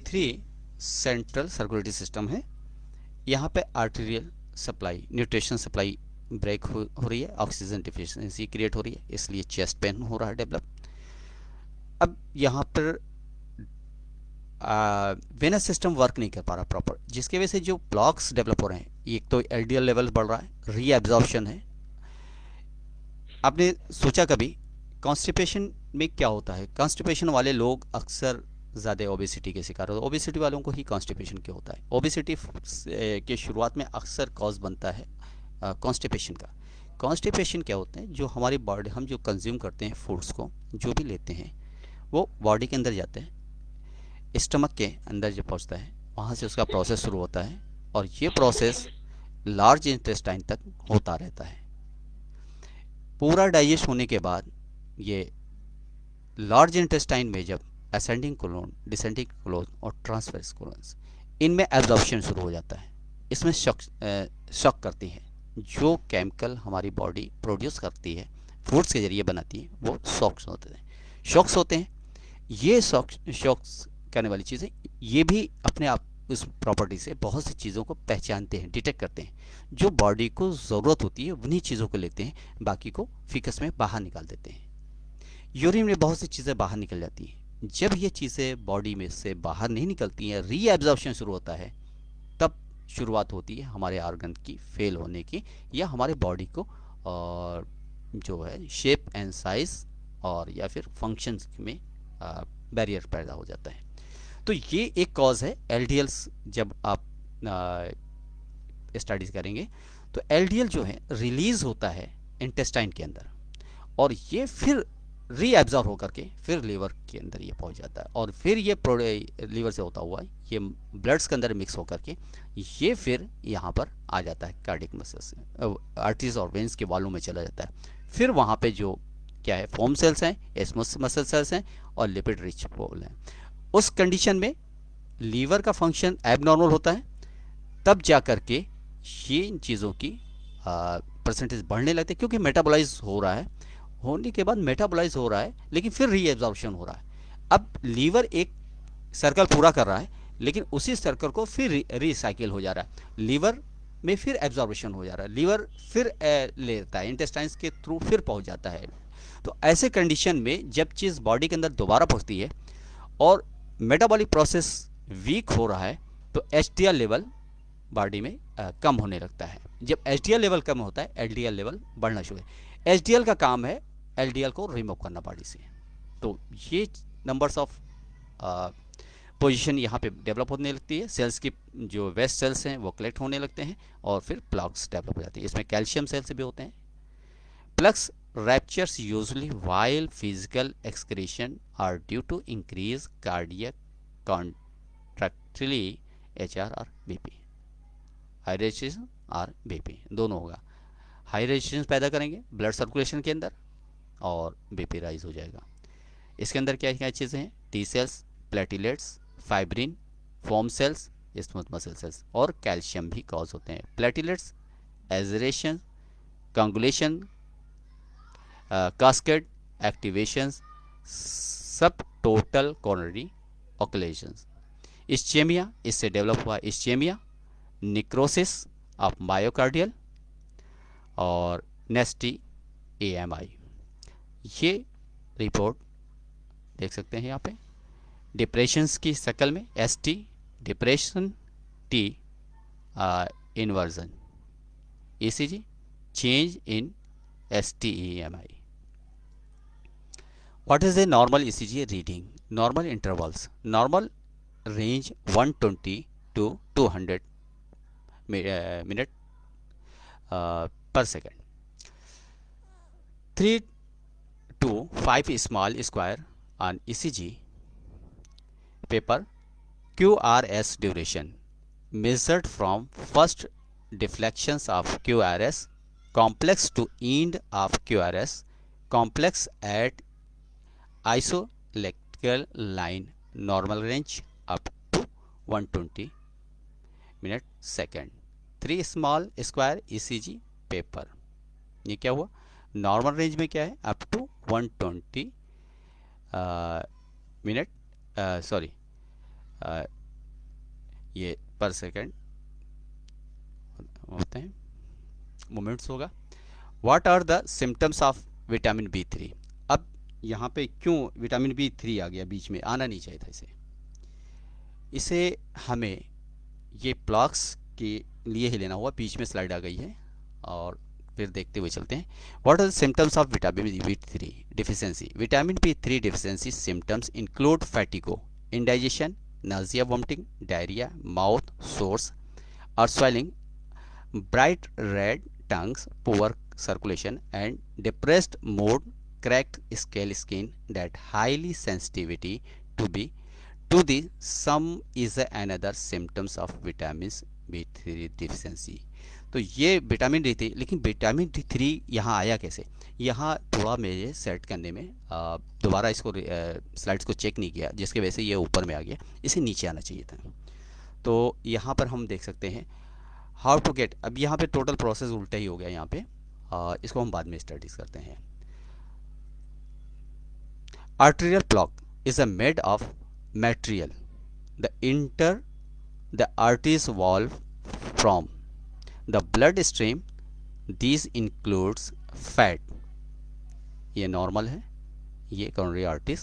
three central circulatory system है, यहाँ पे arterial supply, nutrition supply break हो रही है, ऑक्सीजन डिफिशिएंसी क्रिएट हो रही है, इसलिए चेस्ट पेन हो रहा है डेवलप। अब यहाँ पर वेनस सिस्टम वर्क नहीं कर पा रहा प्रॉपर, जिसकी वजह से जो ब्लॉक्स डेवलप हो रहे हैं, एक तो एलडीएल लेवल बढ़ रहा है, रीएब्जॉर्प्शन है। आपने सोचा कभी कॉन्स्टिपेशन में क्या होता है? कॉन्स्टिपेशन वाले लोग अक्सर ज़्यादा ओबेसिटी के शिकार होते हैं। ओबेसिटी वालों को ही कॉन्स्टिपेशन क्यों होता है? ओबेसिटी के शुरुआत में अक्सर कॉज बनता है कॉन्स्टिपेशन का। कॉन्स्टिपेशन क्या होते हैं? जो हमारी बॉडी, हम जो कंज्यूम करते हैं फूड्स को, जो भी लेते हैं, वो बॉडी के अंदर जाते हैं, स्टमक के अंदर जब पहुंचता है, वहाँ से उसका प्रोसेस शुरू होता है, और ये प्रोसेस लार्ज इंटेस्टाइन तक होता रहता है। पूरा डाइजेस्ट होने के बाद ये लार्ज इंटेस्टाइन में जब असेंडिंग कोलोन, डिसेंडिंग कोलोन और ट्रांसवर्स कोलोन्स, इनमें एब्जॉर्प्शन शुरू हो जाता है। इसमें शॉक करती है, जो केमिकल हमारी बॉडी प्रोड्यूस करती है, फूड्स के जरिए बनाती है, वो शॉक्स होते हैं। ये शॉक्स करने वाली चीज़ें, ये भी अपने आप इस प्रॉपर्टी से बहुत सी चीज़ों को पहचानते हैं, डिटेक्ट करते हैं। जो बॉडी को ज़रूरत होती है उन्हीं चीज़ों को लेते हैं, बाकी को फिकस में बाहर निकाल देते हैं। यूरिन में बहुत सी चीज़ें बाहर निकल जाती हैं। जब ये चीज़ें बॉडी में से बाहर नहीं निकलती हैं, रीएब्जॉर्प्शन शुरू होता है, तब शुरुआत होती है हमारे ऑर्गन की फेल होने की, या हमारे बॉडी को और जो है शेप एंड साइज और या फिर फंक्शंस में बैरियर पैदा हो जाता है। तो ये एक कॉज है एलडीएल्स। जब आप स्टडीज करेंगे तो एलडीएल जो है रिलीज होता है इंटेस्टाइन के अंदर, और ये फिर रीएब्जॉर्ब होकर के फिर लीवर के अंदर ये पहुंच जाता है, और फिर ये लीवर से होता हुआ ये ब्लड्स के अंदर मिक्स होकर के ये फिर यहाँ पर आ जाता है कार्डियक मसल्स, आर्टरीज और वेन्स के वालों में चला जाता है। फिर वहाँ पे जो क्या है, फोम सेल्स हैं, स्मूथ मसल सेल्स हैं, और लिपिड रिच पोल हैं। उस कंडीशन में लीवर का फंक्शन एबनॉर्मल होता है, तब जा कर के ये इन चीज़ों की परसेंटेज बढ़ने लगते हैं, क्योंकि मेटाबोलाइज हो रहा है, होने के बाद मेटाबोलाइज हो रहा है, लेकिन फिर रीएब्जॉर्प्शन हो रहा है। अब लीवर एक सर्कल पूरा कर रहा है, लेकिन उसी सर्कल को फिर रिसाइकिल हो जा रहा है, लीवर में फिर एब्जॉर्प्शन हो जा रहा है, लीवर फिर लेता है, इंटेस्टाइन्स के थ्रू फिर पहुंच जाता है। तो ऐसे कंडीशन में जब चीज़ बॉडी के अंदर दोबारा पहुंचती है और मेटाबॉलिक प्रोसेस वीक हो रहा है, तो एचडीएल लेवल बॉडी में कम होने लगता है। जब एचडीएल लेवल कम होता है, एलडीएल लेवल बढ़ना शुरू है। एचडीएल का काम है एलडीएल को रिमूव करना बॉडी से। तो ये नंबर्स ऑफ पोजीशन यहाँ पे डेवलप होने लगती है, सेल्स की जो वेस्ट सेल्स हैं वो कलेक्ट होने लगते हैं, और फिर प्लग्स डेवलप हो जाती है। इसमें कैल्शियम सेल्स भी होते हैं। Plugs ruptures usually while physical excretion are due to increased cardiac contractility, HR और BP, हाई रेजिस्टेंस और BP दोनों होगा। हाई रेजिस्टेंस पैदा करेंगे ब्लड सर्कुलेशन के अंदर, और BP राइज हो जाएगा। इसके अंदर क्या क्या चीज़ें हैं? T cells, platelets, fibrin, foam cells, smooth muscle cells, और कैल्शियम भी कॉज होते हैं। Platelets, aggregation, coagulation, cascade activation, सब टोटल कोरोनरी ऑक्यूलेशंस। इस्चेमिया, इससे डेवलप हुआ इस्चेमिया, निक्रोसिस ऑफ मायोकार्डियल, और नेस्टी AMI। ये रिपोर्ट देख सकते हैं यहाँ पे डिप्रेशंस की शक्ल में, ST depression, T inversion, ECG change in ST-AMI। What is a normal ECG reading? Normal intervals. Normal range 120 to 200 minute per second. 3 to 5 small square on ECG paper. QRS duration measured from first deflections of QRS complex to end of QRS complex at isoelectrical line, normal range up to 120 minute second. 3 small square ECG paper, ये क्या हुआ, normal range में क्या है, up to 120 minute, sorry ये पर second होते हैं, मोमेंट्स होगा. What are the symptoms of vitamin B3. अब यहाँ पे क्यों विटामिन B3 आ गया, बीच में आना नहीं चाहिए था इसे हमें ये ब्लॉक्स के लिए ही लेना हुआ, बीच में स्लाइड आ गई है और फिर देखते हुए चलते हैं. What are the symptoms of vitamin B3 deficiency. Vitamin B3 deficiency symptoms include fatigue, indigestion, nausea, vomiting, diarrhea, mouth sores or swelling, bright red tongues, poor circulation and depressed mood, cracked scale skin that highly sensitivity to the some is another symptoms of vitamins B3 deficiency. तो ये vitamin D थी, लेकिन vitamin D3 यहाँ आया कैसे, यहाँ थोड़ा मेरे सेट करने में दोबारा इसको स्लाइड्स को चेक नहीं किया, जिसकी वजह से ये ऊपर में आ गया, इसे नीचे आना चाहिए था. तो यहाँ पर हम देख सकते हैं हाउ टू गेट. अब यहाँ पे टोटल प्रोसेस उल्टा ही हो गया यहाँ पे, इसको हम बाद में स्टडीज करते हैं. Arterial block is a made of material the inter the arteries wall from the blood stream. This includes fat, ये नॉर्मल है, ये coronary arteries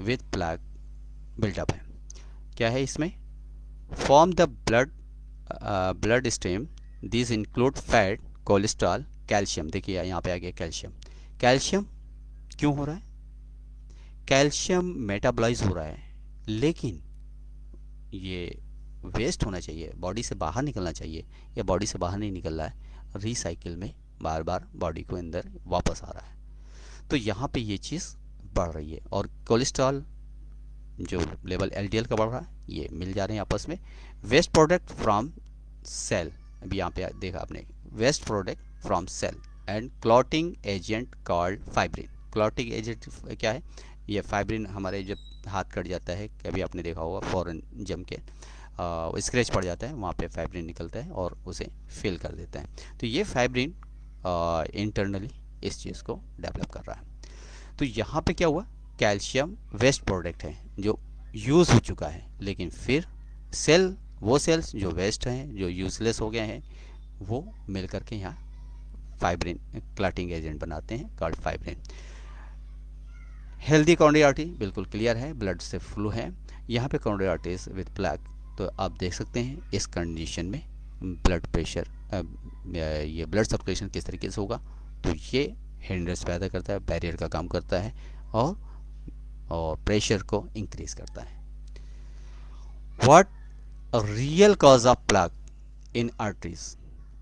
with plaque buildup है. क्या है इसमें, form the blood stream. This include fat, cholesterol, calcium. देखिए यहाँ पे आ गया कैल्शियम. कैल्शियम क्यों हो रहा है, कैल्शियम मेटाबॉलाइज हो रहा है, लेकिन ये वेस्ट होना चाहिए, बॉडी से बाहर निकलना चाहिए, या बॉडी से बाहर नहीं निकल रहा है, रिसाइकिल में बार बार बॉडी को अंदर वापस आ रहा है. तो यहाँ पे ये चीज़ बढ़ रही है, और कोलेस्ट्रॉल जो लेवल LDL का बढ़ रहा है, ये मिल जा रहे हैं आपस में. वेस्ट प्रोडक्ट फ्रॉम सेल, अभी यहाँ पे देखा आपने, waste product from cell and clotting agent called fibrin. Clotting agent क्या है, ये फाइब्रिन हमारे जब हाथ कट जाता है, कभी आपने देखा होगा फॉरन जम के स्क्रैच पड़ जाता है, वहाँ पे फाइब्रिन निकलता है और उसे फिल कर देता है. तो ये फाइब्रिन इंटरनली इस चीज़ को डेवलप कर रहा है. तो यहाँ पे क्या हुआ, कैल्शियम वेस्ट प्रोडक्ट है जो यूज़ हो चुका है, लेकिन फिर सेल, वो सेल्स जो वेस्ट हैं, जो यूजलेस हो गए हैं, वो मिल करके यहाँ फाइब्रिन क्लॉटिंग एजेंट बनाते हैं, called fibrin. Healthy coronary artery बिल्कुल क्लियर है, ब्लड से फ्लो है. यहाँ पे कोरोनरी आर्टरीज विथ प्लैक, तो आप देख सकते हैं इस कंडीशन में ब्लड प्रेशर, ये ब्लड सर्कुलेशन किस तरीके से होगा. तो ये हिंड्रेंस पैदा करता है, बैरियर का काम करता है, और प्रेशर को इंक्रीज करता है. What real cause of plaque in arteries.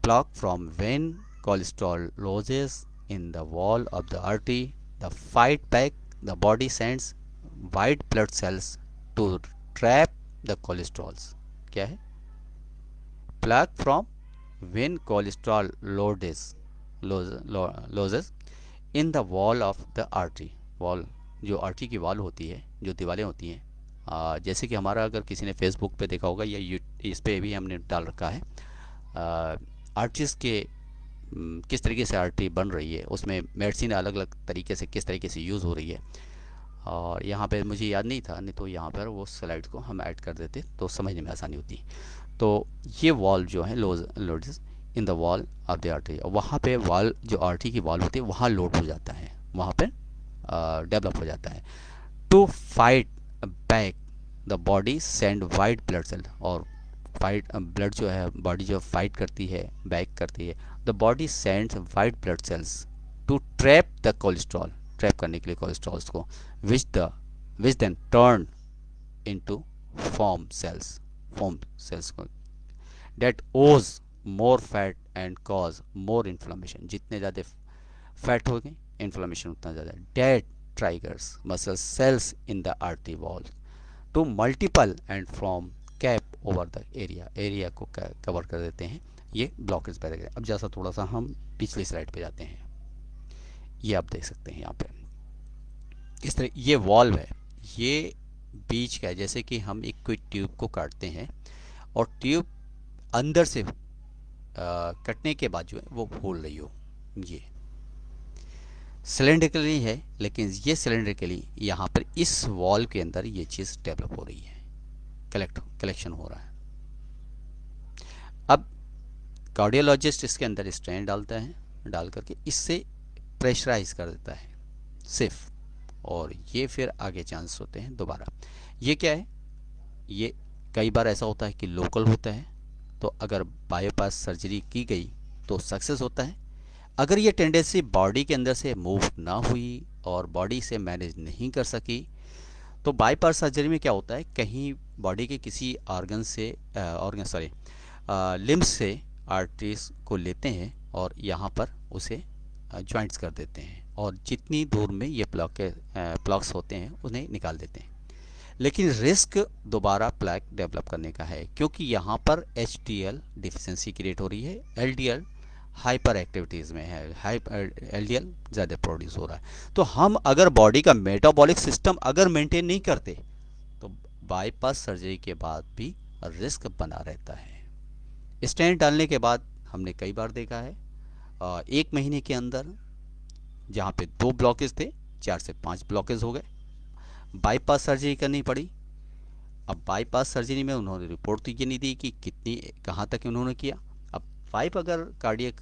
Plaque from when cholesterol losses in the wall of the artery, the fight back, the body sends white blood cells to trap the cholesterols. क्या है, plaque from when cholesterol losses in the wall of the artery. Wall, जो artery की wall होती है, जो दीवारें होती हैं, जैसे कि हमारा, अगर किसी ने फेसबुक पे देखा होगा या इस पे भी हमने डाल रखा है, आर्टरीज के किस तरीके से आर्टरी बन रही है, उसमें मेडिसिन अलग अलग तरीके से किस तरीके से यूज़ हो रही है. और यहाँ पे मुझे याद नहीं था, नहीं तो यहाँ पर वो स्लाइड को हम ऐड कर देते तो समझने में आसानी होती. तो ये वॉल जो है loads in the wall of the artery, वहाँ पे वॉल, जो आर्टरी की वॉल होती है, वहाँ लोड हो जाता है, वहाँ पे डेवलप हो जाता है. To fight back the body send white blood cell, और फाइट ब्लड जो है, बॉडी जो फाइट करती है, बैक करती है, the body sends white blood cells to trap the cholesterol, trap करने के लिए कोलेस्ट्रॉल्स को, which then turn into foam cells को that owes more fat and cause more inflammation. जितने ज़्यादा फैट होंगे इन्फ्लामेशन उतना ज़्यादा. That triggers muscle cells in the artery wall to multiple and from cap over the area को cover कर देते हैं. ये ब्लॉकेज पैदा करें. अब जैसा थोड़ा सा हम पिछली स्लाइड पे जाते हैं, ये आप देख सकते हैं यहाँ पे इस तरह ये वॉल्व है, ये बीच का है. जैसे कि हम एक कोई ट्यूब को काटते हैं और ट्यूब अंदर से कटने के बाद जो है वो खोल रही हो, ये सिलेंड्रिकली है, लेकिन ये सिलेंड्रिकली यहाँ पर इस वॉल के अंदर ये चीज़ डेवलप हो रही है, कलेक्शन हो रहा है. अब कार्डियोलॉजिस्ट इसके अंदर स्ट्रेन डालता है, डाल करके इससे प्रेशराइज कर देता है सिर्फ, और ये फिर आगे चांस होते हैं दोबारा. ये क्या है, ये कई बार ऐसा होता है कि लोकल होता है, तो अगर बाईपास सर्जरी की गई तो सक्सेस होता है. अगर ये टेंडेंसी बॉडी के अंदर से मूव ना हुई और बॉडी से मैनेज नहीं कर सकी, तो बाईपास सर्जरी में क्या होता है, कहीं बॉडी के किसी ऑर्गन से लिम्स से आर्टरीज को लेते हैं और यहाँ पर उसे जॉइंट्स कर देते हैं, और जितनी दूर में ये प्लॉक्स होते हैं उन्हें निकाल देते हैं. लेकिन रिस्क दोबारा प्लैक डेवलप करने का है, क्योंकि यहाँ पर HDL डिफिशिएंसी क्रिएट हो रही है, LDL हाइपर एक्टिविटीज़ में है, LDL ज़्यादा प्रोड्यूस हो रहा है. तो हम अगर बॉडी का मेटाबॉलिक सिस्टम अगर मेंटेन नहीं करते तो बाईपास सर्जरी के बाद भी रिस्क बना रहता है. स्टेंट डालने के बाद हमने कई बार देखा है 1 महीने के अंदर जहाँ पे 2 ब्लॉकेज थे 4 से 5 ब्लॉकेज हो गए, बाईपास सर्जरी करनी पड़ी. अब बाईपास सर्जरी में उन्होंने रिपोर्ट तो ये नहीं दी कि कितनी कहाँ तक उन्होंने किया. अब 5 अगर कार्डियक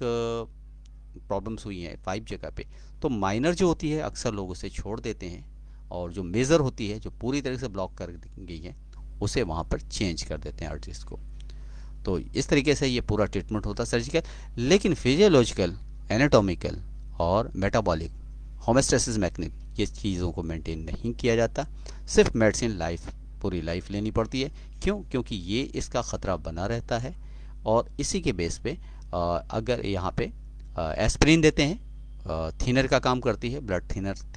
प्रॉब्लम्स हुई हैं 5 जगह पे, तो माइनर जो होती है अक्सर लोग उसे छोड़ देते हैं, और जो मेजर होती है जो पूरी तरह से ब्लॉक कर गई है उसे वहाँ पर चेंज कर देते हैं आर्टरीज को. तो इस तरीके से ये पूरा ट्रीटमेंट होता है सर्जिकल. लेकिन फिजियोलॉजिकल, एनाटॉमिकल और मेटाबॉलिक होमेस्टेसिस मैकेनिज्म ये चीज़ों को मेंटेन नहीं किया जाता. सिर्फ मेडिसिन पूरी लाइफ लेनी पड़ती है. क्यों? क्योंकि ये इसका ख़तरा बना रहता है, और इसी के बेस पे अगर यहाँ पे एस्पिरिन देते हैं, थिनर का काम करती है, ब्लड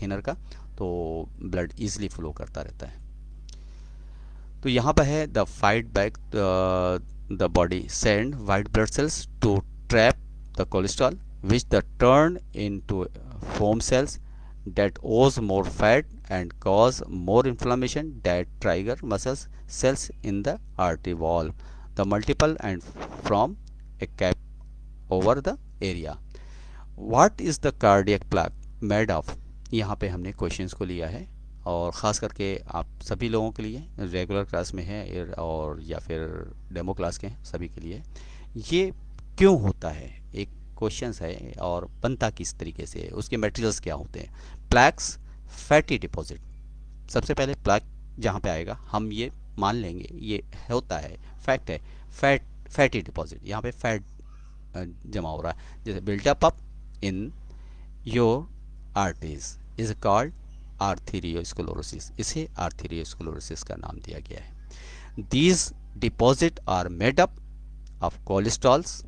थिनर का, तो ब्लड ईजिली फ्लो करता रहता है. तो यहाँ पर है the fight back the body send white blood cells to trap the cholesterol, which the turn into foam cells that owes more fat and cause more inflammation that trigger muscle cells in the artery wall, the multiple and from a cap over the area. What is the cardiac plaque made of? यहाँ पे हमने questions को लिया है, और ख़ास करके आप सभी लोगों के लिए, रेगुलर क्लास में है और या फिर डेमो क्लास के हैं, सभी के लिए ये क्यों होता है एक क्वेश्चंस है, और बनता किस तरीके से, उसके मटेरियल्स क्या होते हैं. प्लैक्स फैटी डिपॉजिट. सबसे पहले प्लैक जहाँ पे आएगा हम ये मान लेंगे ये होता है, फैक्ट है, फैटी डिपॉजिट. यहाँ पे फैट जमा हो रहा है, जैसे built up in your arteries is called arteriosclerosis. इसे आर्थेरियोस्क्लेरोसिस का नाम दिया गया है. These deposit are made up of cholesterols.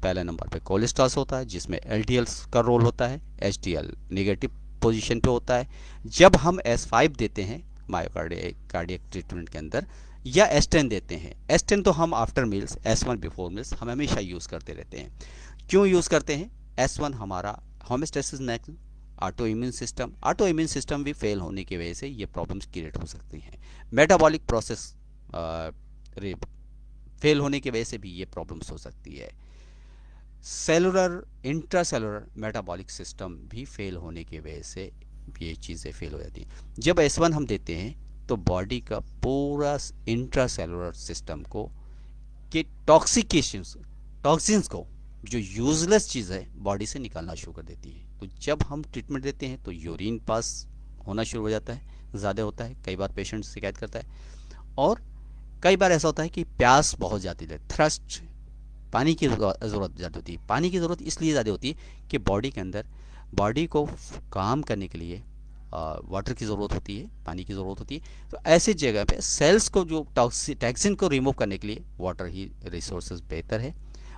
पहले नंबर पे कोलेस्ट्रॉल्स होता है जिसमें LDL का रोल होता है, HDL नेगेटिव पोजीशन पे होता है. जब हम S5 देते हैं मायोकार्डियक ट्रीटमेंट के अंदर, या S10 देते हैं, S10 तो हम after meals, S1 before meals हम हमेशा यूज़ करते रहते हैं. क्यों यूज़ करते हैं? S1 हमारा होमेस्टेसिस मैकेनिज्म, ऑटो इम्यून सिस्टम भी फेल होने की वजह से ये प्रॉब्लम्स क्रिएट हो सकती हैं. मेटाबॉलिक प्रोसेस फेल होने की वजह से भी ये प्रॉब्लम्स हो सकती है. सेलुलर इंट्रासेलुलर मेटाबॉलिक सिस्टम भी फेल होने की वजह से ये चीज़ें फेल हो जाती हैं. जब S1 हम देते हैं तो बॉडी का पूरा इंट्रासेलुलर सिस्टम को के टॉक्सिन्स को, जो यूजलेस चीज़ है, बॉडी से निकालना शुरू कर देती है. तो जब हम ट्रीटमेंट देते हैं तो यूरिन पास होना शुरू हो जाता है, ज़्यादा होता है, कई बार पेशेंट शिकायत करता है. और कई बार ऐसा होता है कि प्यास बहुत ज़्यादा है, थ्रस्ट, पानी की ज़रूरत ज़्यादा होती है. पानी की ज़रूरत इसलिए ज़्यादा होती है कि बॉडी के अंदर, बॉडी को काम करने के लिए वाटर की ज़रूरत होती है, पानी की ज़रूरत होती है। तो ऐसी जगह पे सेल्स को जो टॉक्सिन को रिमूव करने के लिए वाटर ही रिसोर्सेज बेहतर है।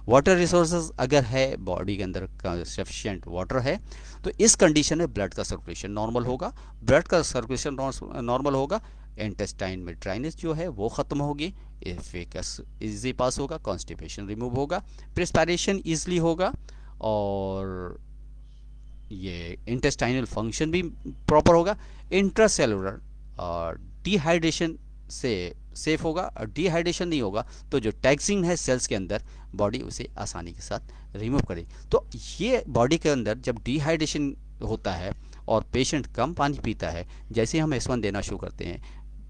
वाटर रिसोर्सेज अगर है, बॉडी के अंदर सफिशिएंट वाटर है, तो इस कंडीशन में ब्लड का सर्कुलेशन नॉर्मल होगा। ब्लड का सर्कुलेशन नॉर्मल होगा, इंटेस्टाइन में ड्राइनेस जो है वो ख़त्म होगी, फेकस इजी पास होगा, कॉन्स्टिपेशन रिमूव होगा, प्रेस्पायरेशन ईजिली होगा, और ये इंटेस्टाइनल फंक्शन भी प्रॉपर होगा। इंट्रासेलुलर डिहाइड्रेशन से सेफ होगा, और डिहाइड्रेशन नहीं होगा तो जो टैक्सिंग है सेल्स के अंदर, बॉडी उसे आसानी के साथ रिमूव करे। तो ये बॉडी के अंदर जब डिहाइड्रेशन होता है और पेशेंट कम पानी पीता है, जैसे हम S1 देना शुरू करते हैं,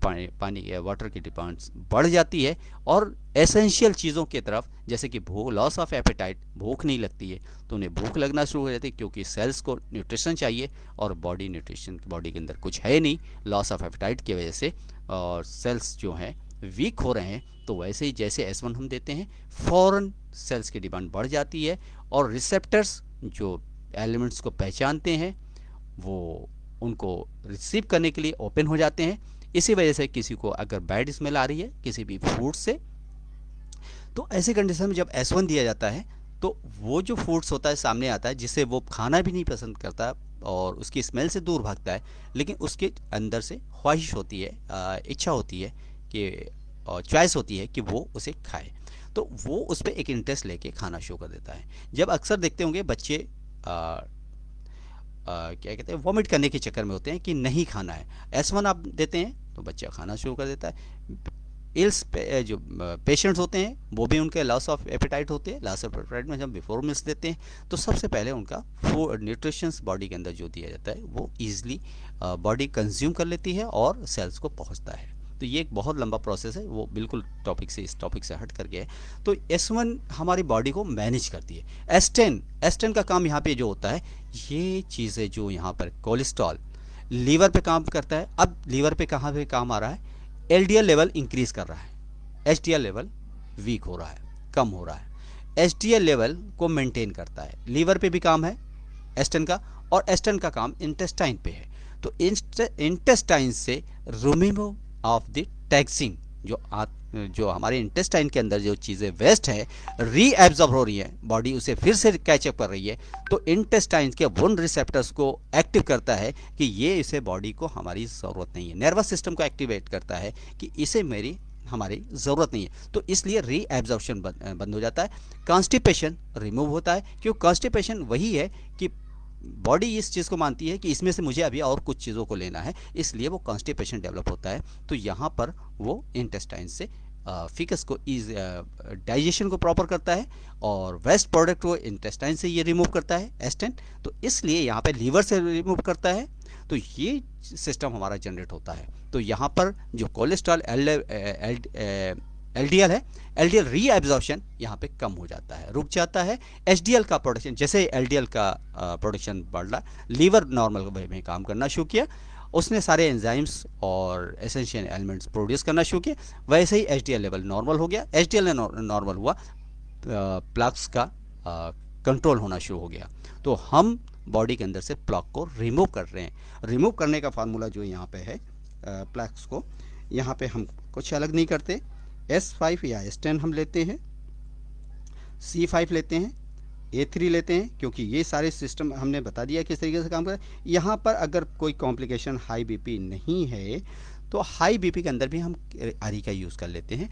पानी वाटर की डिमांड्स बढ़ जाती है, और एसेंशियल चीज़ों की तरफ, जैसे कि भूख, लॉस ऑफ एपेटाइट, भूख नहीं लगती है तो उन्हें भूख लगना शुरू हो जाती है, क्योंकि सेल्स को न्यूट्रिशन चाहिए और बॉडी न्यूट्रिशन, बॉडी के अंदर कुछ है नहीं लॉस ऑफ एपेटाइट की वजह से, और सेल्स जो हैं वीक हो रहे हैं। तो वैसे ही जैसे S1 हम देते हैं, फ़ौरन सेल्स की डिमांड बढ़ जाती है, और रिसेप्टर्स जो एलिमेंट्स को पहचानते हैं वो उनको रिसीव करने के लिए ओपन हो जाते हैं। इसी वजह से किसी को अगर बैड स्मेल आ रही है किसी भी फूड से, तो ऐसी कंडीशन में जब S1 दिया जाता है तो वो जो फूड्स होता है सामने आता है, जिसे वो खाना भी नहीं पसंद करता और उसकी स्मेल से दूर भागता है, लेकिन उसके अंदर से ख्वाहिश होती है, इच्छा होती है कि, चॉइस होती है कि वो उसे खाए, तो वो उस पर एक इंटरेस्ट लेके खाना शुरू कर देता है। जब अक्सर देखते होंगे बच्चे क्या कहते हैं, वॉमिट करने के चक्कर में होते हैं कि नहीं खाना है, S1 आप देते हैं तो बच्चा खाना शुरू कर देता है। इल्स जो पेशेंट्स होते हैं वो भी उनके लॉस ऑफ एपेटाइट होते हैं। लॉस ऑफ एपेटाइट में जब बिफोर मिल्स देते हैं तो सबसे पहले उनका फूड न्यूट्रिशंस बॉडी के अंदर जो दिया जाता है वो ईजिली बॉडी कंज्यूम कर लेती है और सेल्स को पहुंचता है। तो ये एक बहुत लंबा प्रोसेस है, वो बिल्कुल इस टॉपिक से हट करके है। तो S1 हमारी बॉडी को मैनेज करती है। S10 का काम यहाँ पे जो होता है, ये चीज़ें जो यहाँ पर कोलेस्ट्रॉल लीवर पे काम करता है। अब लीवर पे कहाँ पे काम आ रहा है, LDL लेवल इंक्रीज कर रहा है, HDL लेवल वीक हो रहा है, कम हो रहा है। HDL लेवल को मेंटेन करता है, लीवर पे भी काम है S10 का, और S10 का काम इंटेस्टाइन पे है। तो इंटेस्टाइन से रिमूव ऑफ द टैक्सिन, जो हमारे इंटेस्टाइन के अंदर जो चीज़ें वेस्ट है रीएब्जॉर्ब हो रही है, बॉडी उसे फिर से कैचअप कर रही है, तो इंटेस्टाइन के वो रिसेप्टर्स को एक्टिव करता है कि ये इसे बॉडी को हमारी ज़रूरत नहीं है। नर्वस सिस्टम को एक्टिवेट करता है कि इसे हमारी ज़रूरत नहीं है, तो इसलिए रीएब्जॉर्प्शन बंद हो जाता है। कॉन्स्टिपेशन रिमूव होता है, क्योंकि कॉन्स्टिपेशन वही है कि बॉडी इस चीज़ को मानती है कि इसमें से मुझे अभी और कुछ चीज़ों को लेना है, इसलिए वो कॉन्स्टिपेशन डेवलप होता है। तो यहाँ पर वो इंटेस्टाइन से फिकस को डाइजेशन को प्रॉपर करता है, और वेस्ट प्रोडक्ट वो इंटेस्टाइन से ये रिमूव करता है S10, तो इसलिए यहाँ पे लीवर से रिमूव करता है। तो ये सिस्टम हमारा जनरेट होता है। तो यहाँ पर जो कोलेस्ट्रॉल LDL है, LDL रीएब्जॉर्प्शन यहाँ पे कम हो जाता है, रुक जाता है। HDL का प्रोडक्शन, जैसे LDL का प्रोडक्शन बढ़ रहा, लीवर नॉर्मल वे में काम करना शुरू किया, उसने सारे एंजाइम्स और एसेंशियल एलिमेंट्स प्रोड्यूस करना शुरू किया, वैसे ही HDL लेवल नॉर्मल हो गया। HDL नॉर्मल हुआ, प्लक्स का कंट्रोल होना शुरू हो गया। तो हम बॉडी के अंदर से प्लक को रिमूव कर रहे हैं। रिमूव करने का फार्मूला जो यहाँ पे है, प्लक्स को यहाँ पे हम कुछ अलग नहीं करते, S5 या S10 हम लेते हैं, C5 लेते हैं, A3 लेते हैं, क्योंकि ये सारे सिस्टम हमने बता दिया किस तरीके से काम कर। यहाँ पर अगर कोई कॉम्प्लिकेशन हाई BP नहीं है तो हाई BP के अंदर भी हम RE का यूज़ कर लेते हैं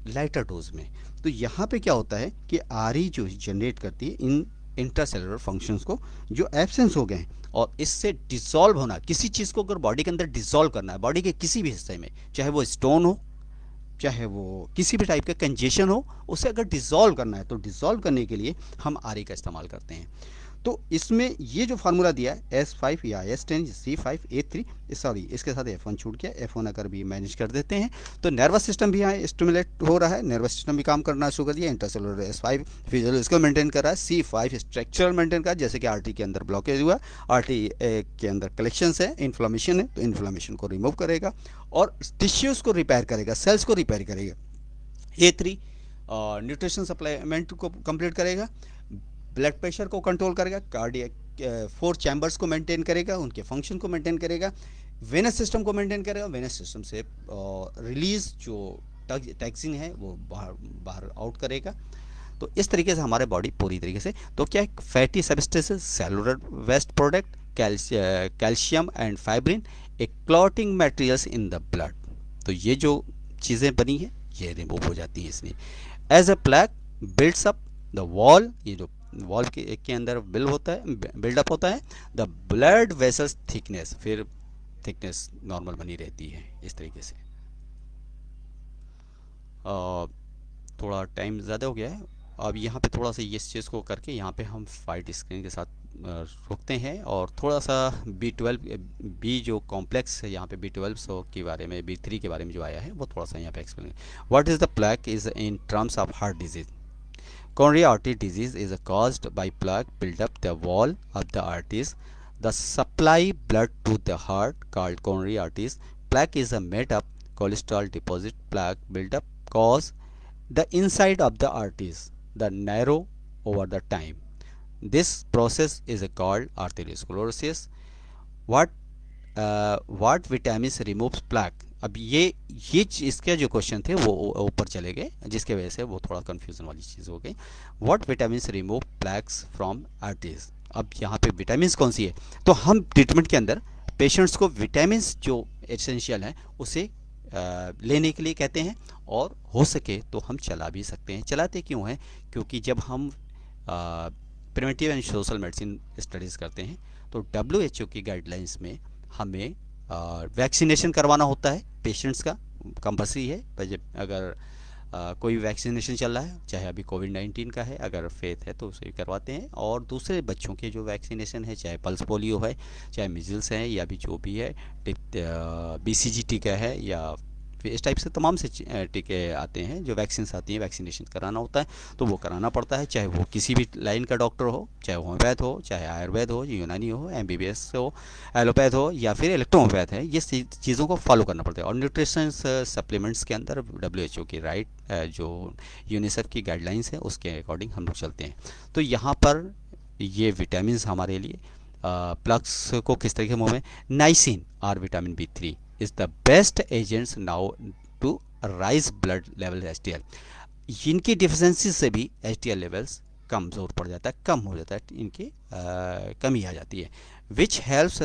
लाइटर डोज में। तो यहाँ पे क्या होता है कि RE जो जनरेट करती है इन इंट्रासेलुलर फंक्शंस को जो एब्सेंस हो गए हैं, और इससे डिसॉल्व होना, किसी चीज़ को अगर बॉडी के अंदर डिसॉल्व करना है, बॉडी के किसी भी हिस्से में, चाहे वो स्टोन हो, चाहे वो किसी भी टाइप का कंजेशन हो, उसे अगर डिसॉल्व करना है तो डिसॉल्व करने के लिए हम RE का इस्तेमाल करते हैं। तो इसमें ये जो फार्मूला दिया है S5 या S10, C5, A3, सॉरी इसके साथ F1 छूट गया, F1 अगर भी मैनेज कर देते हैं तो नर्वस सिस्टम भी यहाँ स्टिमुलेट हो रहा है, नर्वस सिस्टम भी काम करना शुरू कर दिया। इंटरसेलुलर S5 फिजियोलॉजिकल मेंटेन कर रहा है, C5 स्ट्रक्चरल मेंटेन कर रहा है, जैसे कि RT के अंदर ब्लॉकेज हुआ, RT के अंदर कलेक्शंस है, इन्फ्लामेशन है, तो इन्फ्लामेशन को रिमूव करेगा और टिश्यूज़ को रिपेयर करेगा, सेल्स को रिपेयर करेगा। A3 न्यूट्रिशन सप्लीमेंट को कंप्लीट करेगा, ब्लड प्रेशर को कंट्रोल करेगा, कार्डियक फोर चैम्बर्स को मेंटेन करेगा, उनके फंक्शन को मेंटेन करेगा, वेनस सिस्टम को मेंटेन करेगा, वेनस सिस्टम से रिलीज जो टैक्सिन है वो बाहर बाहर आउट करेगा। तो इस तरीके से हमारे बॉडी पूरी तरीके से, तो क्या है, fatty substances, cellular waste product, calcium and fibrin, a clotting materials in the blood, तो ये जो चीज़ें बनी है ये रिमूव हो जाती हैं इसलिए। As a plaque builds up the wall, ये जो वॉल के अंदर बिल्डअप होता है, द ब्लड वेसल्स थिकनेस, फिर थिकनेस नॉर्मल बनी रहती है इस तरीके से। थोड़ा टाइम ज़्यादा हो गया है, अब यहाँ पे थोड़ा सा इस चीज़ को करके यहाँ पे हम फाइट स्क्रीन के साथ रुकते हैं, और थोड़ा सा B12 बी जो कॉम्प्लेक्स है यहाँ पे B12 सो के बारे में, B3 के बारे में जो आया है वो थोड़ा सा यहाँ पे explain. What is the plaque is in terms of heart disease. Coronary artery disease is caused by plaque build up the wall of the arteries. The supply blood to the heart called coronary arteries. Plaque is a made up cholesterol deposit. Plaque build up cause the inside of the arteries the narrow over the time. This process is called arteriosclerosis. What what vitamin removes plaque. अब ये इसके जो question थे वो ऊपर चले गए, जिसके वजह से वो थोड़ा कन्फ्यूजन वाली चीज़ हो गई। What vitamin remove प्लैक्स from arteries. अब यहाँ पे विटामिन कौन सी है, तो हम ट्रीटमेंट के अंदर पेशेंट्स को विटामिन जो एसेंशियल है उसे लेने के लिए कहते हैं, और हो सके तो हम चला भी सकते हैं। चलाते क्यों हैं, क्योंकि जब हम preventive and social medicine studies करते हैं तो WHO की गाइडलाइंस में हमें वैक्सीनेशन करवाना होता है पेशेंट्स का, कंपल्सरी है। अगर कोई वैक्सीनेशन चल रहा है, चाहे अभी कोविड-19 का है, अगर फेथ है तो उसे करवाते हैं, और दूसरे बच्चों के जो वैक्सीनेशन है, चाहे पल्स पोलियो है, चाहे मिजल्स है, या भी जो भी है, BCG टीका है, या इस टाइप से तमाम से टीके आते हैं, जो वैक्सीन आती हैं, वैक्सीनेशन कराना होता है, तो वो कराना पड़ता है, चाहे वो किसी भी लाइन का डॉक्टर हो, चाहे होम्योपैथ हो, चाहे आयुर्वेद हो, यूनानी हो, MBBS हो, एलोपैथ हो, या फिर इलेक्ट्रोहोम्योपैथ है, ये चीज़ों को फॉलो करना पड़ता है। और न्यूट्रिशन सप्लीमेंट्स के अंदर WHO की जो यूनिसेफ की गाइडलाइंस है उसके अकॉर्डिंग हम लोग चलते हैं। तो यहाँ पर ये विटामिन हमारे लिए प्लग्स को किस तरीके मुँह में, नाइसिन और vitamin B3 is the best agents now to rise blood level HDL। इनकी डिफिशेंसी से भी HDL लेवल्स कमज़ोर पड़ जाता है, कम हो जाता है, इनकी कमी आ जाती है। Which helps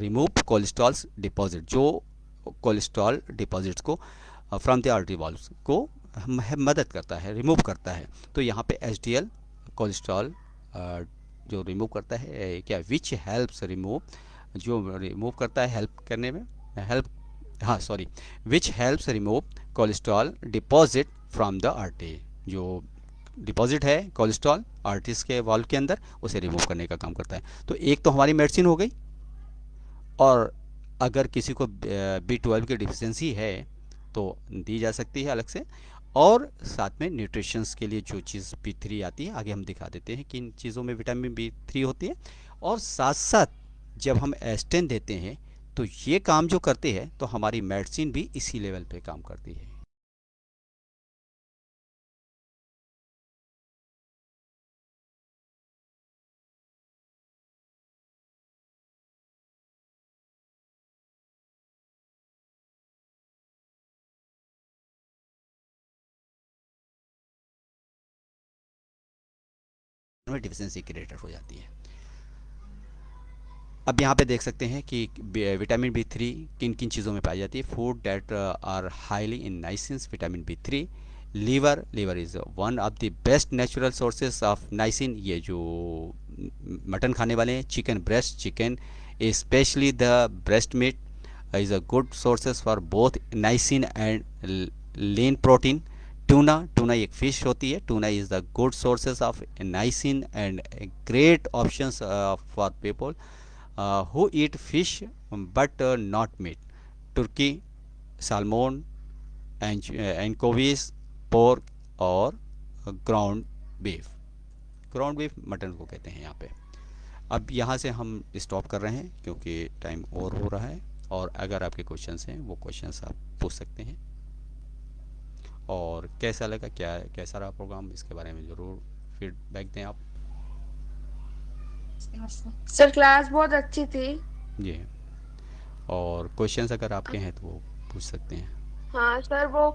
remove cholesterol deposit, जो कोलेस्ट्रॉल डिपॉजिट्स को फ्रॉम द आर्टरी वॉल्स को मदद करता है, रिमूव करता है। तो यहाँ पे HDL कोलेस्ट्रॉल जो रिमूव करता है, क्या विच हेल्प्स रिमूव, जो रिमूव करता है, हेल्प करने में, हेल्प, हाँ sorry, which helps remove cholesterol deposit from the artery, जो डिपॉजिट है कोलेस्ट्रॉल आर्टरीज के वॉल्व के अंदर, उसे रिमूव करने का काम करता है। तो एक तो हमारी मेडिसिन हो गई, और अगर किसी को B12 की डिफिशेंसी है तो दी जा सकती है अलग से, और साथ में न्यूट्रिशंस के लिए जो चीज़ B3 आती है, आगे हम दिखा देते हैं कि इन चीज़ों में विटामिन B3 होती है। और साथ साथ जब हम एस्टेन देते हैं तो ये काम जो करते हैं, तो हमारी मेडिसिन भी इसी लेवल पे काम करती है। में डिफिशेंसी क्रिएटेड हो जाती है। अब यहाँ पे देख सकते हैं कि विटामिन B3 किन किन चीज़ों में पाई जाती है। Food that are highly in niacin, vitamin B3। Liver is one of the best natural sources of niacin. ये जो मटन खाने वाले हैं, chicken breast chicken, specially the breast meat is a good sources for both niacin and lean protein. Tuna एक fish होती है, tuna is the good sources of niacin and great options for people who eat fish but not meat. Turkey, salmon, anchovies, pork और ground beef। ground beef mutton को कहते हैं यहाँ पे। अब यहाँ से हम स्टॉप कर रहे हैं क्योंकि टाइम ओवर हो रहा है, और अगर आपके क्वेश्चंस हैं वो क्वेश्चंस आप पूछ सकते हैं। और कैसा लगा, कैसा रहा प्रोग्राम, इसके बारे में ज़रूर फीडबैक दें आप। सर क्लास बहुत अच्छी थी। जी। और क्वेश्चंस अगर आपके हैं तो वो पूछ सकते हैं। हाँ सर, वो